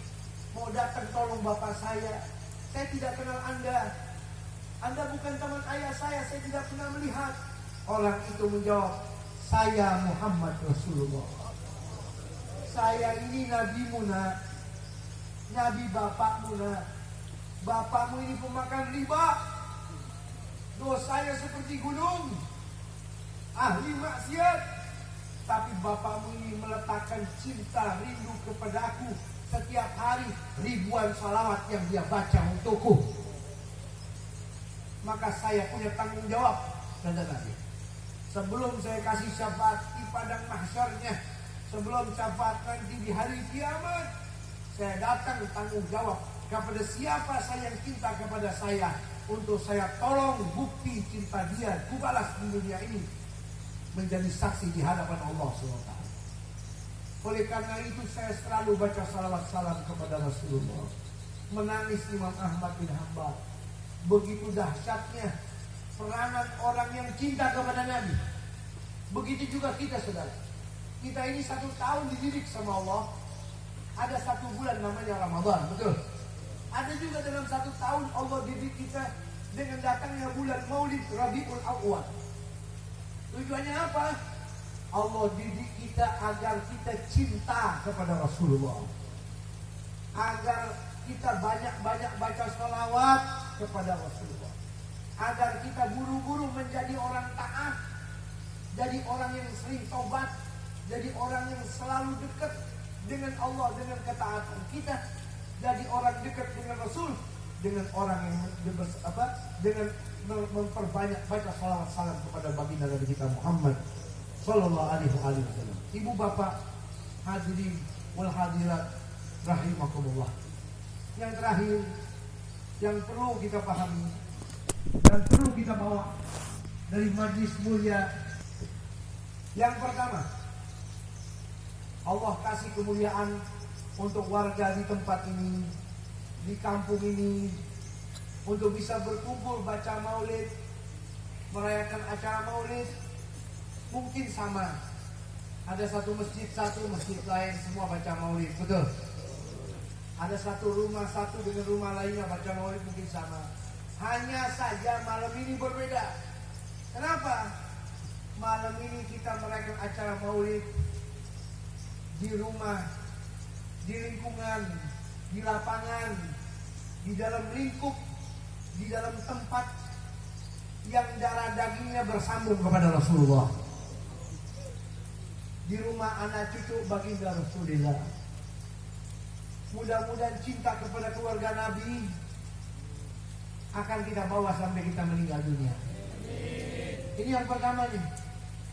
Mau datang tolong bapak saya. Saya tidak kenal Anda. Anda bukan teman ayah saya tidak pernah melihat." Orang itu menjawab, "Saya Muhammad Rasulullah. Saya ini nabimu nak. Nabi bapakmu nak. Bapakmu ini pemakan riba. Dosanya seperti gunung. Ahli maksiat. Tapi bapakmu ini meletakkan cinta rindu kepadaku. Setiap hari ribuan salawat yang dia baca untukku. Maka saya punya tanggung jawab." Dan lagi, sebelum saya kasih syafaat di padang mahsyarnya, sebelum syafaat nanti di hari kiamat, saya datang tanggung jawab kepada siapa saya yang cinta kepada saya, untuk saya tolong bukti cinta dia, kubalas di dunia ini menjadi saksi di hadapan Allah SWT. Oleh karena itu saya selalu baca salawat salam kepada Rasulullah. Menangis Imam Ahmad bin Hanbal. Begitu dahsyatnya peranan orang yang cinta kepada Nabi. Begitu juga kita, saudara. Kita ini 1 tahun dididik sama Allah. Ada 1 bulan namanya Ramadan, betul? Ada juga dalam 1 tahun Allah didik kita dengan datangnya bulan Maulid Rabiul Awwal. Tujuannya apa? Allah didik kita agar kita cinta kepada Rasulullah, agar kita banyak-banyak baca salawat kepada Rasulullah, agar kita buru-buru menjadi orang taat, jadi orang yang sering taubat, jadi orang yang selalu dekat dengan Allah dengan ketaatan kita, jadi orang dekat dengan Rasul, dengan orang yang dengan memperbanyak baca salawat salam kepada baginda Nabi kita Muhammad Sallallahu Alaihi Wasallam. Ibu bapak hadirin wal hadirat rahimakumullah. Yang terakhir yang perlu kita pahami dan perlu kita bawa dari majlis mulia, yang pertama, Allah kasih kemuliaan untuk warga di tempat ini, di kampung ini, untuk bisa berkumpul baca maulid, merayakan acara maulid. Mungkin sama, ada satu masjid lain semua baca maulid, betul? Ada satu rumah satu dengan rumah lainnya baca maulid, mungkin sama. Hanya saja malam ini berbeda. Kenapa? Malam ini kita merayakan acara maulid di rumah, di lingkungan, di lapangan, di dalam lingkup, di dalam tempat yang darah dagingnya bersambung kepada Rasulullah. Di rumah anak cucu baginda Rasulullah. Mudah-mudahan cinta kepada keluarga Nabi akan kita bawa sampai kita meninggal dunia. Ini yang pertama nih.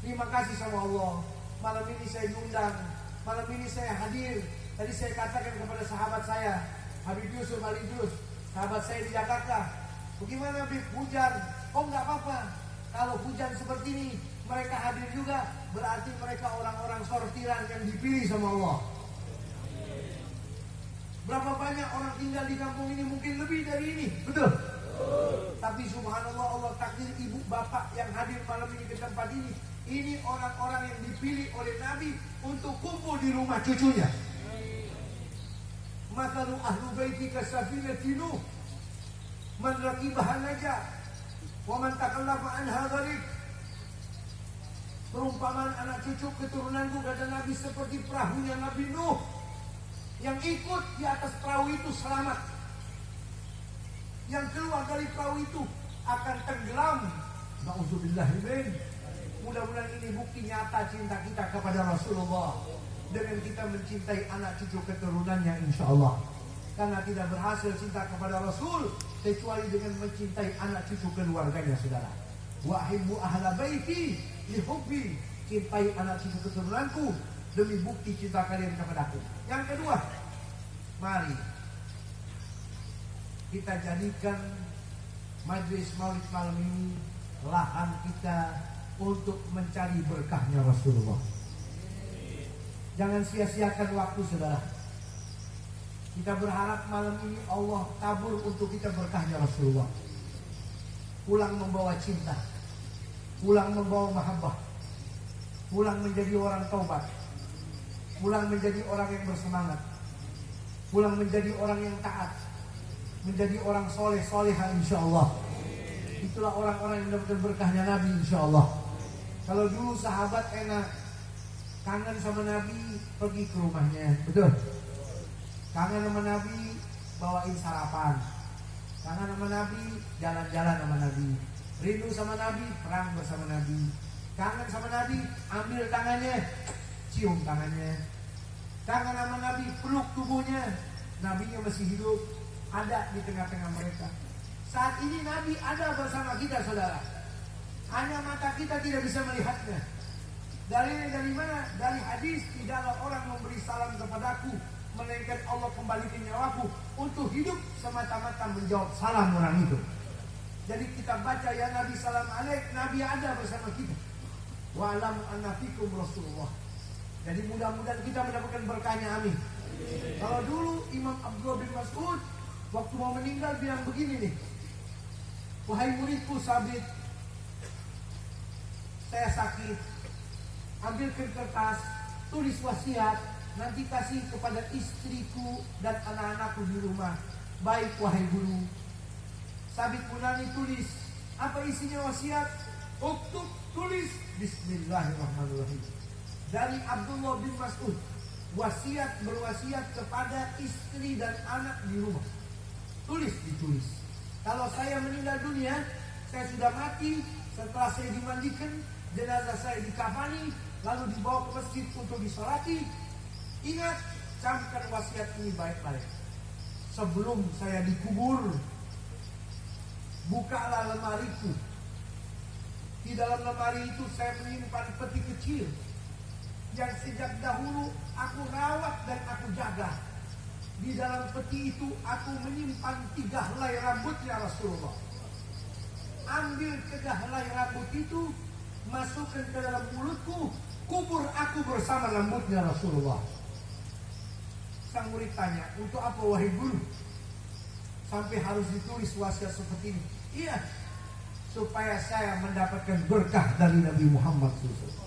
Terima kasih sama Allah. Malam ini saya diundang, malam ini saya hadir. Tadi saya katakan kepada sahabat saya, Habib Yusuf Ali Idrus, sahabat saya di Jakarta, bagaimana Habib, hujan? Oh enggak apa-apa. Kalau hujan seperti ini, mereka hadir juga, berarti mereka orang-orang sortiran yang dipilih sama Allah. Berapa banyak orang tinggal di kampung ini, mungkin lebih dari ini, betul? Tapi subhanallah, Allah takdir ibu bapak yang hadir malam ini ke tempat ini. Ini orang-orang yang dipilih oleh Nabi untuk kumpul di rumah cucunya. Mathalu ahlu baiti kasafinatin Nuh, man raqibaha najah wa man takallafa anha gharib. Perumpamaan anak cucu keturunanku kata Nabi seperti perahunya Nabi Nuh. Yang ikut di atas perahu itu selamat. Yang keluar dari perahu itu akan tenggelam. Na'udzubillah min. Mudah-mudahan ini bukti nyata cinta kita kepada Rasulullah, dengan kita mencintai anak cucu keturunannya insyaAllah. Karena tidak berhasil cinta kepada Rasul kecuali dengan mencintai anak cucu keluarganya, saudara. Wa ahibbu ahla baiti li hubbi. Cintai anak cucu keturunanku demi bukti cinta kalian kepadaku. Yang kedua, mari kita jadikan majlis maulid malam ini lahan kita untuk mencari berkahnya Rasulullah. Jangan sia-siakan waktu, saudara. Kita berharap malam ini Allah tabur untuk kita berkahnya Rasulullah. Pulang membawa cinta, pulang membawa mahabbah, pulang menjadi orang taubat, pulang menjadi orang yang bersemangat, pulang menjadi orang yang taat, menjadi orang soleh soleha insyaallah. Itulah orang-orang yang mendapatkan berkahnya Nabi insyaallah. Kalau dulu sahabat enak, kangen sama Nabi pergi ke rumahnya, betul. Kangen sama Nabi bawain sarapan, kangen sama Nabi jalan-jalan sama Nabi, rindu sama Nabi perang bersama Nabi, kangen sama Nabi ambil tangannya, cium tangannya, kangen sama Nabi peluk tubuhnya. Nabinya masih hidup, ada di tengah-tengah mereka. Saat ini Nabi ada bersama kita saudara, hanya mata kita tidak bisa melihatnya. Dari mana? Dari hadis, tidaklah orang memberi salam kepadaku melainkan Allah kembalikan nyawaku untuk hidup semata-mata menjawab salam orang itu. Jadi kita baca ya Nabi salam alaik, Nabi ada bersama kita. Wa alam anna fikum Rasulullah. Jadi mudah-mudahan kita mendapatkan berkahnya, amin. Kalau dulu Imam Abdullah bin Mas'ud waktu mau meninggal bilang begini nih, wahai muridku Sabit, saya sakit, ambilkan kertas, tulis wasiat, nanti kasih kepada istriku dan anak-anakku di rumah. Baik wahai guru. Sabit Bunani tulis, apa isinya wasiat? Uktub, tulis Bismillahirrahmanirrahim. Dari Abdullah bin Mas'ud, wasiat berwasiat kepada istri dan anak di rumah. Tulis, ditulis. Kalau saya meninggal dunia, saya sudah mati, setelah saya dimandikan, jenazah saya dikafani, lalu dibawa ke masjid untuk disolati. Ingat, camkan wasiat ini baik-baik. Sebelum saya dikubur, bukalah lemariku. Di dalam lemari itu saya menyimpan peti kecil yang sejak dahulu aku rawat dan aku jaga. Di dalam peti itu aku menyimpan 3 helai rambutnya Rasulullah. Ambil 3 helai rambut itu, masukkan ke dalam mulutku, kubur aku bersama rambutnya Rasulullah. Sang murid tanya, untuk apa wahai guru? Sampai harus ditulis wasiat seperti ini. Iya, supaya saya mendapatkan berkah dari Nabi Muhammad SAW.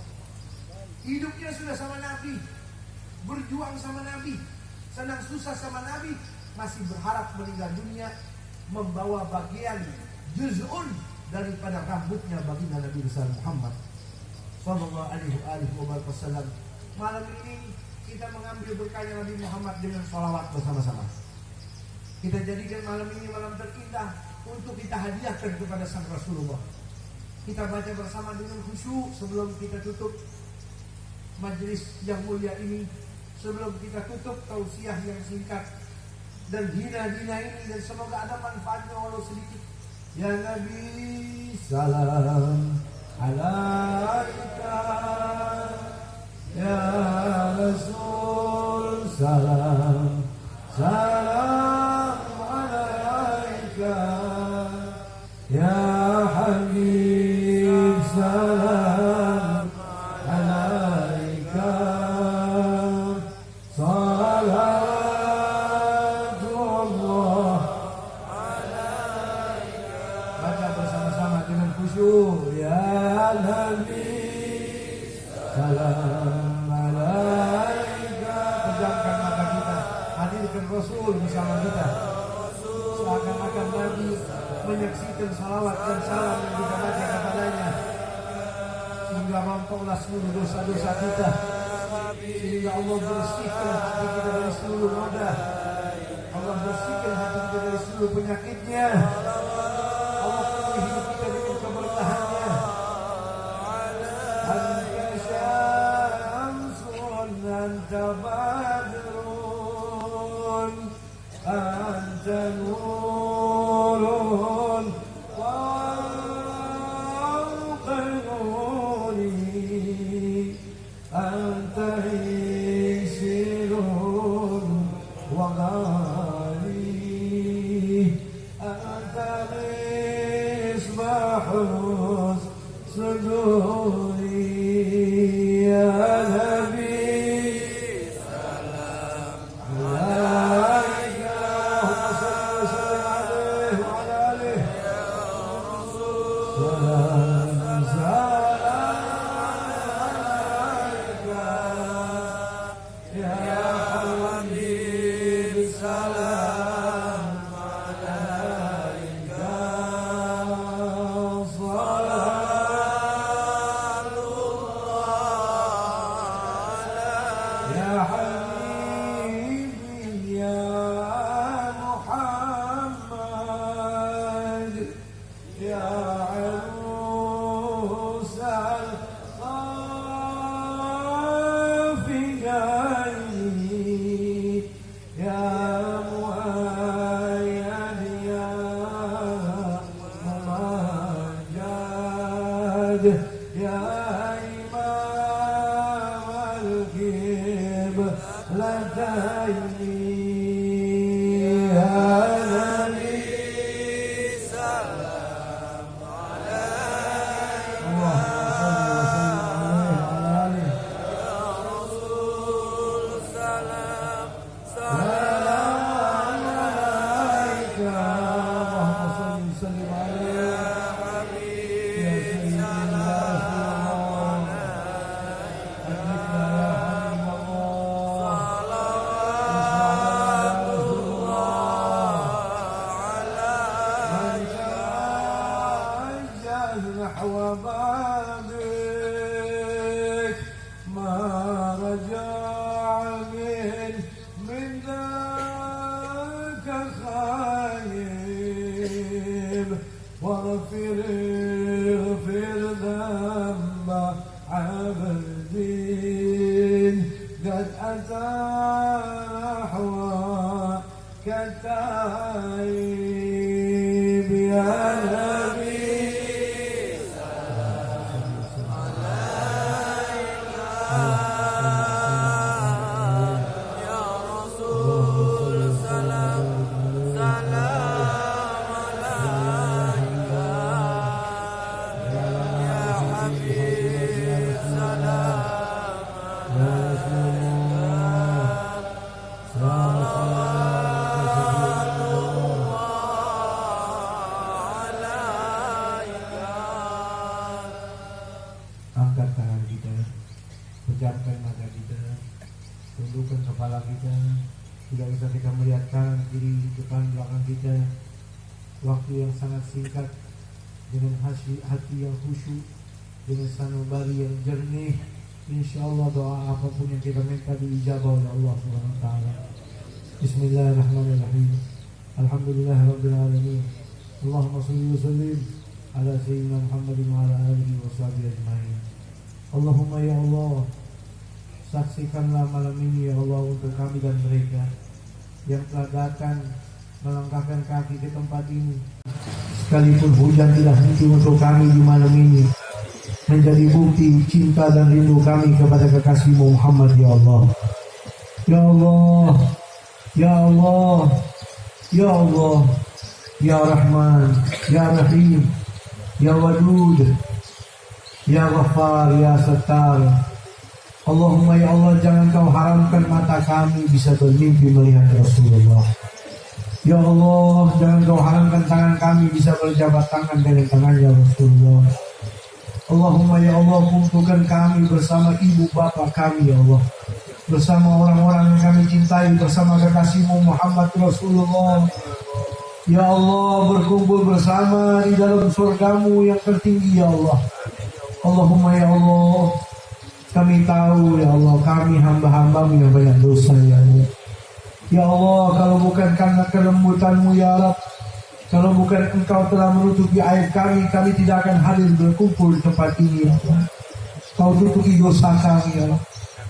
Hidupnya sudah sama Nabi, berjuang sama Nabi, senang susah sama Nabi, masih berharap meninggal dunia membawa bagian juz'un daripada rambutnya baginda Nabi besar Muhammad sallallahu alaihi wasallam. Malam ini kita mengambil berkahnya Nabi Muhammad dengan sholawat bersama-sama. Kita jadikan malam ini malam terindah untuk kita hadiahkan kepada sang Rasulullah. Kita baca bersama dengan khusyuk sebelum kita tutup majelis yang mulia ini. Sebelum kita tutup tausiah yang singkat dan hina-hina ini, dan semoga ada manfaatnya walau sedikit. Ya Nabi salam alaika, ya Rasul salam salam alaika, ya Habib salam alaika, salatullah alaika. Baca bersama-sama dengan khusyuk. Ya Nabi salam alaika. Pejamkan mata kita, hadirkan Rasul bersama kita. Seakan-akan Nabi menyaksikan salawat dan salam yang kita baca kepadanya, sehingga rompoklah seluruh dosa-dosa kita, sehingga Allah bersihkan hati kita dari seluruh noda, Allah bersihkan hati kita dari seluruh penyakitnya, Allah penuhi hidup kita dengan keberkahannya. Anta syamsun anta badrun anta nurun fawqa nuri anta isirun wa ghali anta العباد يا إمام القبلتين يا نبي سلام عليك اللهم صل وسلم عليه يا نحو بابك ما رجع من ذاك خايب واغفر ذنب عبد قد أتى نحوك تائب يا نبي Angkat tangan kita, pejamkan mata kita, tundukkan kepala kita. Tidak usah kita melihat kanan kiri depan belakang kita. Waktu yang sangat singkat dengan hati yang khusyuk, dengan sanubari yang jernih. InsyaAllah doa apapun yang kita minta diijabah oleh Allah SWT. Bismillahirrahmanirrahim. Alhamdulillahirabbil alamin. Allahumma shalli wa sallim ala sayyidina Muhammadin wa ala alihi wa sahbihi ajma'in. Allahumma ya Allah, saksikanlah malam ini ya Allah untuk kami dan mereka yang telah datang melangkahkan kaki ke tempat ini. Sekalipun hujan tidak henti untuk kami di malam ini, menjadi bukti cinta dan rindu kami kepada kekasih-Mu Muhammad ya Allah. Ya Allah, ya Allah, ya Allah, ya Rahman, ya Rahim, ya Wadud, ya Ghaffar, ya Sattar. Allahumma ya Allah, jangan Kau haramkan mata kami bisa bermimpi melihat Rasulullah. Ya Allah, jangan Kau haramkan tangan kami bisa berjabat tangan dengan tangannya Rasulullah. Allahumma ya Allah, kumpulkan kami bersama ibu bapa kami ya Allah, bersama orang-orang yang kami cintai, bersama kekasih-Mu Muhammad Rasulullah. Ya Allah, berkumpul bersama di dalam surga-Mu yang tertinggi ya Allah. Allahumma ya Allah, kami tahu ya Allah, kami hamba-hamba-Mu yang banyak dosa ya Allah. Ya Allah, kalau bukan karena kelembutan-Mu ya Rabb, kalau bukan Engkau telah menutupi aib kami tidak akan hadir berkumpul di tempat ini ya Allah. Kau tutupi dosa kami ya Allah.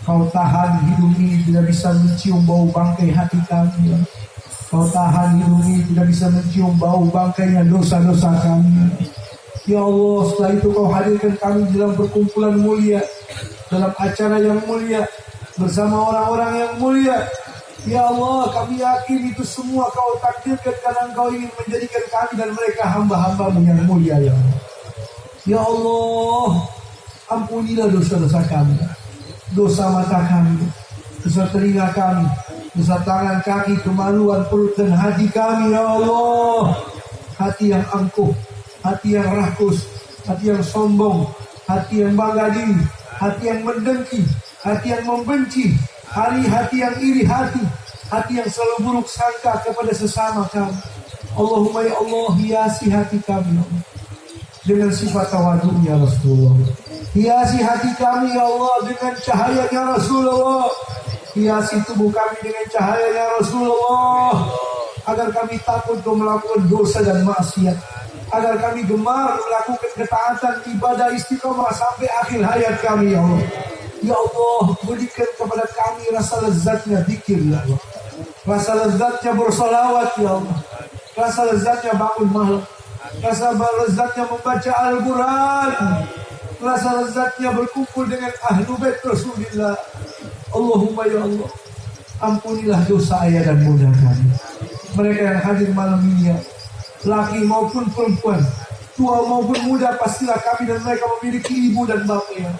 Kau tahan hidung ini tidak bisa mencium bau bangkai hati kami ya. Kau tahan hidung ini tidak bisa mencium bau bangkainya dosa-dosa kami. Ya Allah, setelah itu Kau hadirkan kami dalam perkumpulan mulia, dalam acara yang mulia, bersama orang-orang yang mulia. Ya Allah, kami yakin itu semua Kau takdirkan karena Engkau ingin menjadikan kami dan mereka hamba-hamba-Mu yang mulia ya Allah. Ya Allah, ampunilah dosa-dosa kami, dosa mata kami, dosa telinga kami, dosa tangan kaki, kemaluan perut dan hati kami ya Allah. Hati yang angkuh, hati yang rakus, hati yang sombong, hati yang bangga diri, hati yang mendengki, hati yang membenci, hati yang iri hati yang selalu buruk sangka kepada sesama kami. Allahumma ya Allah, hiasi hati kami ya Allah, dengan sifat tawadhu'nya Rasulullah. Hiasi hati kami ya Allah dengan cahayanya Rasulullah. Hiasi tubuh kami dengan cahayanya Rasulullah, agar kami takut untuk melakukan dosa dan maksiat, agar kami gemar melakukan ketaatan ibadah istiqomah sampai akhir hayat kami ya Allah. Ya Allah, berikan kepada kami rasa lezatnya zikir ya Allah, rasa lezatnya bersolawat ya Allah, rasa lezatnya bangun malam, rasa lezatnya membaca Al-Quran, rasa lezatnya berkumpul dengan ahlu bait Rasulullah. Allahumma ya Allah, ampunilah dosa ayah dan bunda kami, mereka yang hadir malam ini, ya, laki maupun perempuan, tua maupun muda, pastilah kami dan mereka memiliki ibu dan bapak ya.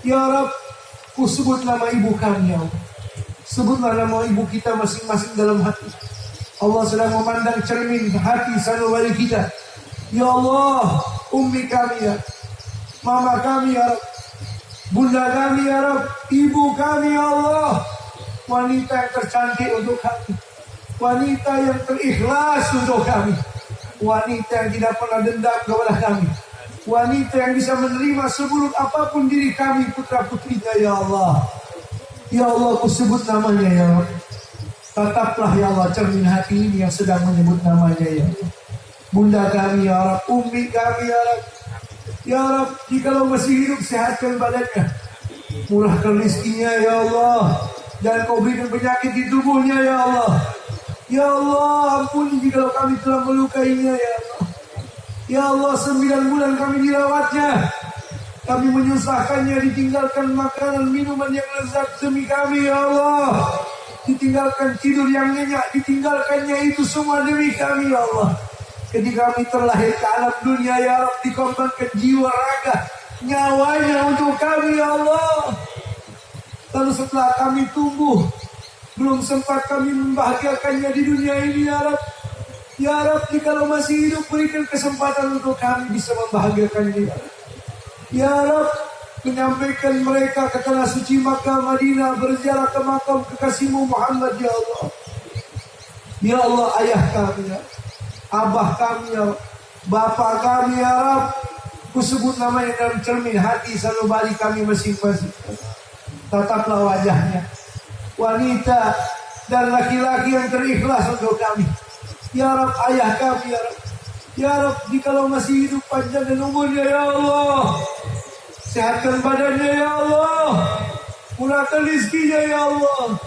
Ya Rab, ku sebut nama ibu kami ya Allah. Sebutlah nama ibu kita masing-masing dalam hati. Allah sedang memandang cermin hati sanubari kita. Ya Allah, ummi kami ya, mama kami ya Rab, bunda kami ya Rab, ibu kami ya Allah, wanita yang tercantik untuk kami, wanita yang terikhlas untuk kami, wanita yang tidak pernah dendam kepada kami, wanita yang bisa menerima seburuk apapun diri kami, putra putrinya ya Allah. Ya Allah, ku sebut namanya ya Allah. Tataplah ya Allah cermin hati ini yang sedang menyebut namanya ya Allah. Bunda kami ya Allah, ummi kami ya Allah. Ya Allah, jikalau masih hidup sehatkan badannya, murahkan rezekinya ya Allah, dan kau berikan penyakit di tubuhnya ya Allah. Ya Allah, ampuni jikalau kami telah melukainya ya Allah. Ya Allah, 9 bulan kami dirawatnya, kami menyusahkannya, ditinggalkan makanan minuman yang lezat demi kami ya Allah, ditinggalkan tidur yang nyenyak, ditinggalkannya itu semua demi kami ya Allah. Ketika kami terlahir ke alam dunia ya Rabb, dikorbankan jiwa raga nyawanya untuk kami ya Allah. Lalu setelah kami tumbuh, belum sempat kami membahagiakannya di dunia ini ya Rabb. Ya Rabb, jikalau masih hidup, berikan kesempatan untuk kami bisa membahagiakannya. Ya Rabb, menyampaikan mereka ke tanah suci Makkah Madinah, berziarah ke makam kekasihmu Muhammad ya Allah. Ya Allah, ayah kami ya, abah kami ya, bapak kami ya Rabb, ku sebut namanya dalam cermin hati sanubari kami masing-masing. Tataplah wajahnya, wanita dan laki-laki yang terikhlas untuk kami. Ya Rabb, ayah kami ya Rabb. Ya Rabb, jikalau masih hidup panjang dan umurnya ya Allah, sehatkan badannya ya Allah, murahkan rizkinya ya Allah.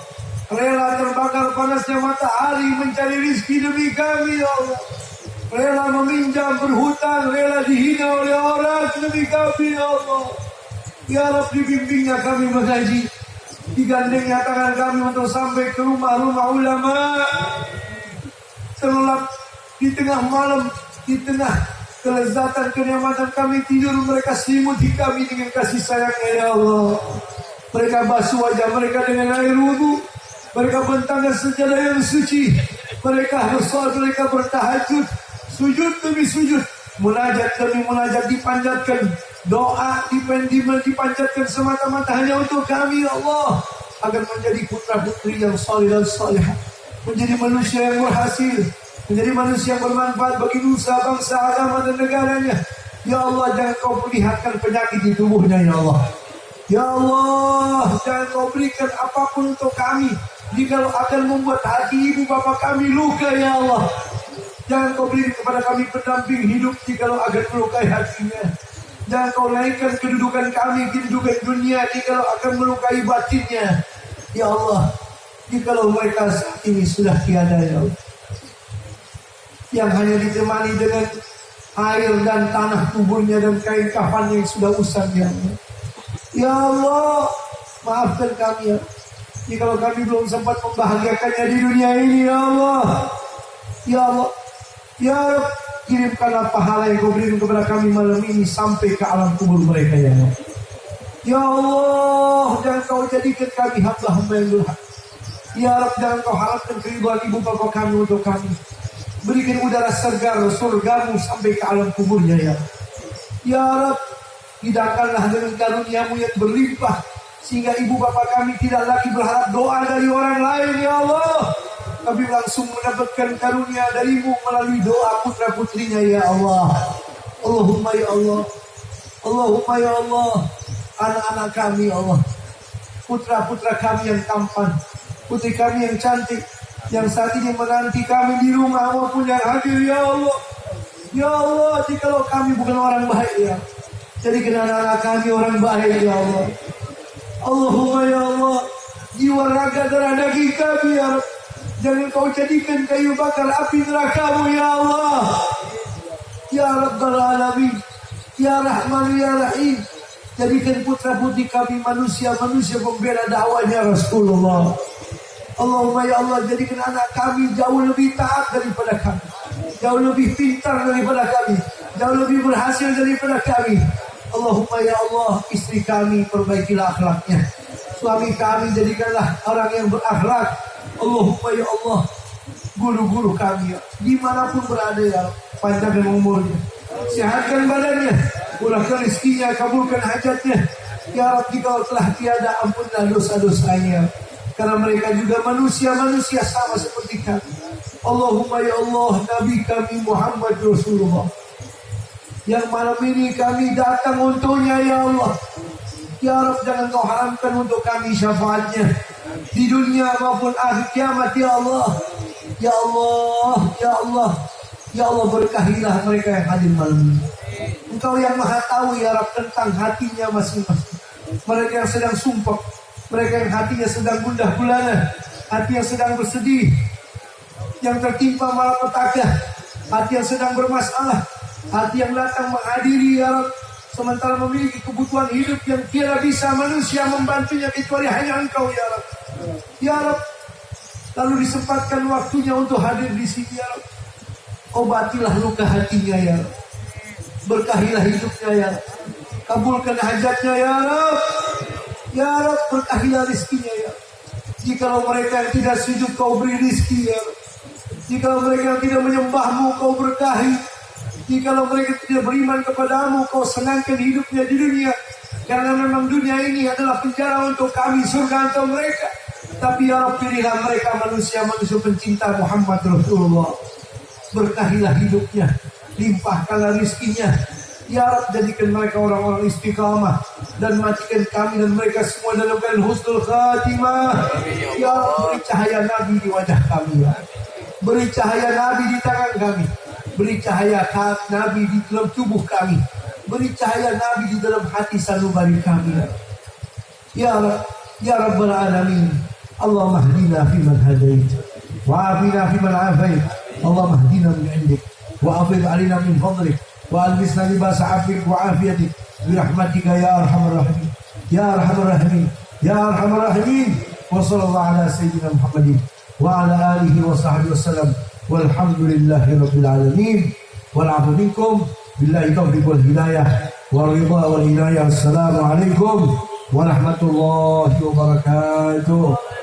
Rela terbakar panasnya matahari mencari rizki demi kami ya Allah. Rela meminjam, berhutang, rela dihina oleh orang demi kami ya Allah. Ya Rabb, dibimbingnya kami mengaji, digandengnya tangan kami untuk sampai ke rumah-rumah ulama. Terlelap di tengah malam, di tengah kelezatan kenikmatan kami tidur, mereka selimuti kami dengan kasih sayangnya ya Allah. Mereka basuh wajah mereka dengan air wudu, mereka bentangkan sejadah yang suci, mereka bersolat, mereka bertahajud, sujud demi sujud, munajat demi munajat dipanjatkan, doa dipanjatkan semata-mata hanya untuk kami ya Allah, agar menjadi putra putri yang saleh dan salihah, menjadi manusia yang berhasil, menjadi manusia yang bermanfaat bagi nusa, bangsa, agama dan negaranya. Ya Allah, jangan kau perlihatkan penyakit di tubuhnya ya Allah. Ya Allah, jangan kau berikan apapun untuk kami jikalau akan membuat hati ibu bapa kami luka ya Allah. Jangan kau beri kepada kami pendamping hidup jikalau akan melukai hatinya. Jangan kau naikkan kedudukan kami, kedudukan dunia jikalau akan melukai batinnya. Ya Allah, jikalau mereka saat ini sudah tiada ya Allah, yang hanya ditemani dengan air dan tanah tubuhnya dan kain kafan yang sudah usang ya Allah. Ya Allah, maafkan kami ya, jikalau kami belum sempat membahagiakannya di dunia ini ya Allah. Ya Allah, ya Rabb, kirimkanlah pahala yang kau berikan kepada kami malam ini sampai ke alam kubur mereka ya Allah. Ya Allah, jangan kau jadikan kami hamba-hamba yang durhaka. Ya Rabb, jangan kau harapkan keriduan ibu bapa kami untuk kami. Berikan udara segar surgamu sampai ke alam kuburnya ya. Ya Rabb, hidangkanlah dengan karuniamu yang berlimpah, sehingga ibu bapa kami tidak lagi berharap doa dari orang lain ya Allah, tapi langsung mendapatkan karunia darimu melalui doa putra putrinya ya Allah. Allahumma ya Allah, Allahumma ya Allah, anak-anak kami ya Allah, putra-putra kami yang tampan, putri kami yang cantik, yang saat ini menanti kami di rumah maupun yang hadir ya Allah. Ya Allah, jikalau kami bukan orang baik ya, jadikan anak-anak kami orang baik ya Allah. Allahumma ya Allah, jiwa raga darah daging kami ya Rabb, jangan kau jadikan kayu bakar api nerakamu ya Allah. Ya Rabbal Alamin, Ya Rahman Ya Rahim, jadikan putra putri kami manusia-manusia pembela dakwahnya Rasulullah. Allahumma ya Allah, jadikan anak kami jauh lebih taat daripada kami, jauh lebih pintar daripada kami, jauh lebih berhasil daripada kami. Allahumma ya Allah, istri kami perbaikilah akhlaknya, suami kami jadikanlah orang yang berakhlak. Allahumma ya Allah, guru-guru kami dimanapun berada ya, panjangkan umurnya, sehatkan badannya, murahkan rezekinya, kabulkan hajatnya. Ya Rabbi, Kau telah tiada, ampunlah dosa-dosanya, karena mereka juga manusia-manusia sama seperti kami. Allahumma ya Allah, Nabi kami Muhammad Rasulullah yang malam ini kami datang untuknya ya Allah. Ya Rabb, jangan Kau haramkan untuk kami syafaatnya di dunia maupun akhir kiamat ya Allah. Ya Allah, ya Allah, ya Allah, berkahilah mereka yang hadir malam ini. Engkau yang maha tahu ya Rabb tentang hatinya masing-masing. Mereka yang sedang sumpah, mereka yang hatinya sedang gundah gulana, hati yang sedang bersedih, yang tertimpa malapetaka, hati yang sedang bermasalah, hati yang datang menghadiri ya Rabb, sementara memiliki kebutuhan hidup yang tiada bisa manusia membantunya kecuali hanya Engkau ya Rabb. Ya Rabb, lalu disempatkan waktunya untuk hadir di sini ya Rabb. Obatilah luka hatinya ya Rabb, berkahilah hidupnya ya Rabb, kabulkan hajatnya ya Rabb. Ya Rabb, berkahilah rezekinya ya Rabb. Jikalau mereka yang tidak sujud, Kau beri rezeki ya Rabb. Jikalau mereka yang tidak menyembah-Mu, Kau berkahi. Jikalau mereka tidak beriman kepadamu, Kau senangkan hidupnya di dunia. Karena memang dunia ini adalah penjara untuk kami, surga untuk mereka. Tapi ya Rabb, pilihlah mereka manusia-manusia pencinta Muhammad Rasulullah. Berkahilah hidupnya, limpahkanlah rezekinya. Ya Rabb, jadikan mereka orang-orang istiqamah, dan matikan kami dan mereka semua dalam keadaan husnul khatimah. Ya Rabb, beri cahaya Nabi di wajah kami ya. Beri cahaya Nabi di tangan kami, beri cahaya Nabi di dalam tubuh kami, beri cahaya Nabi di dalam hati sanubari kami. Ya Rabb, ya Rabbal Alamin. Allahumma hdina fiman hadait, wa afina fiman afait. Allahumma hdina min indik, wa afid alina min fadlik, wa albisna libasa afik wa afiyatik, birahmatika ya arhamar rahimin, ya arhamar rahimin, ya arhamar rahimin. Wa sallallahu ala sayyidina Muhammadin wa ala alihi wa sahbihi wasallam. Walhamdulillahi rabbil alamin. Wal afu minkum, billahi taufiq wal hidayah wal ridha wal inayah. Assalamualaikum warahmatullahi wabarakatuh.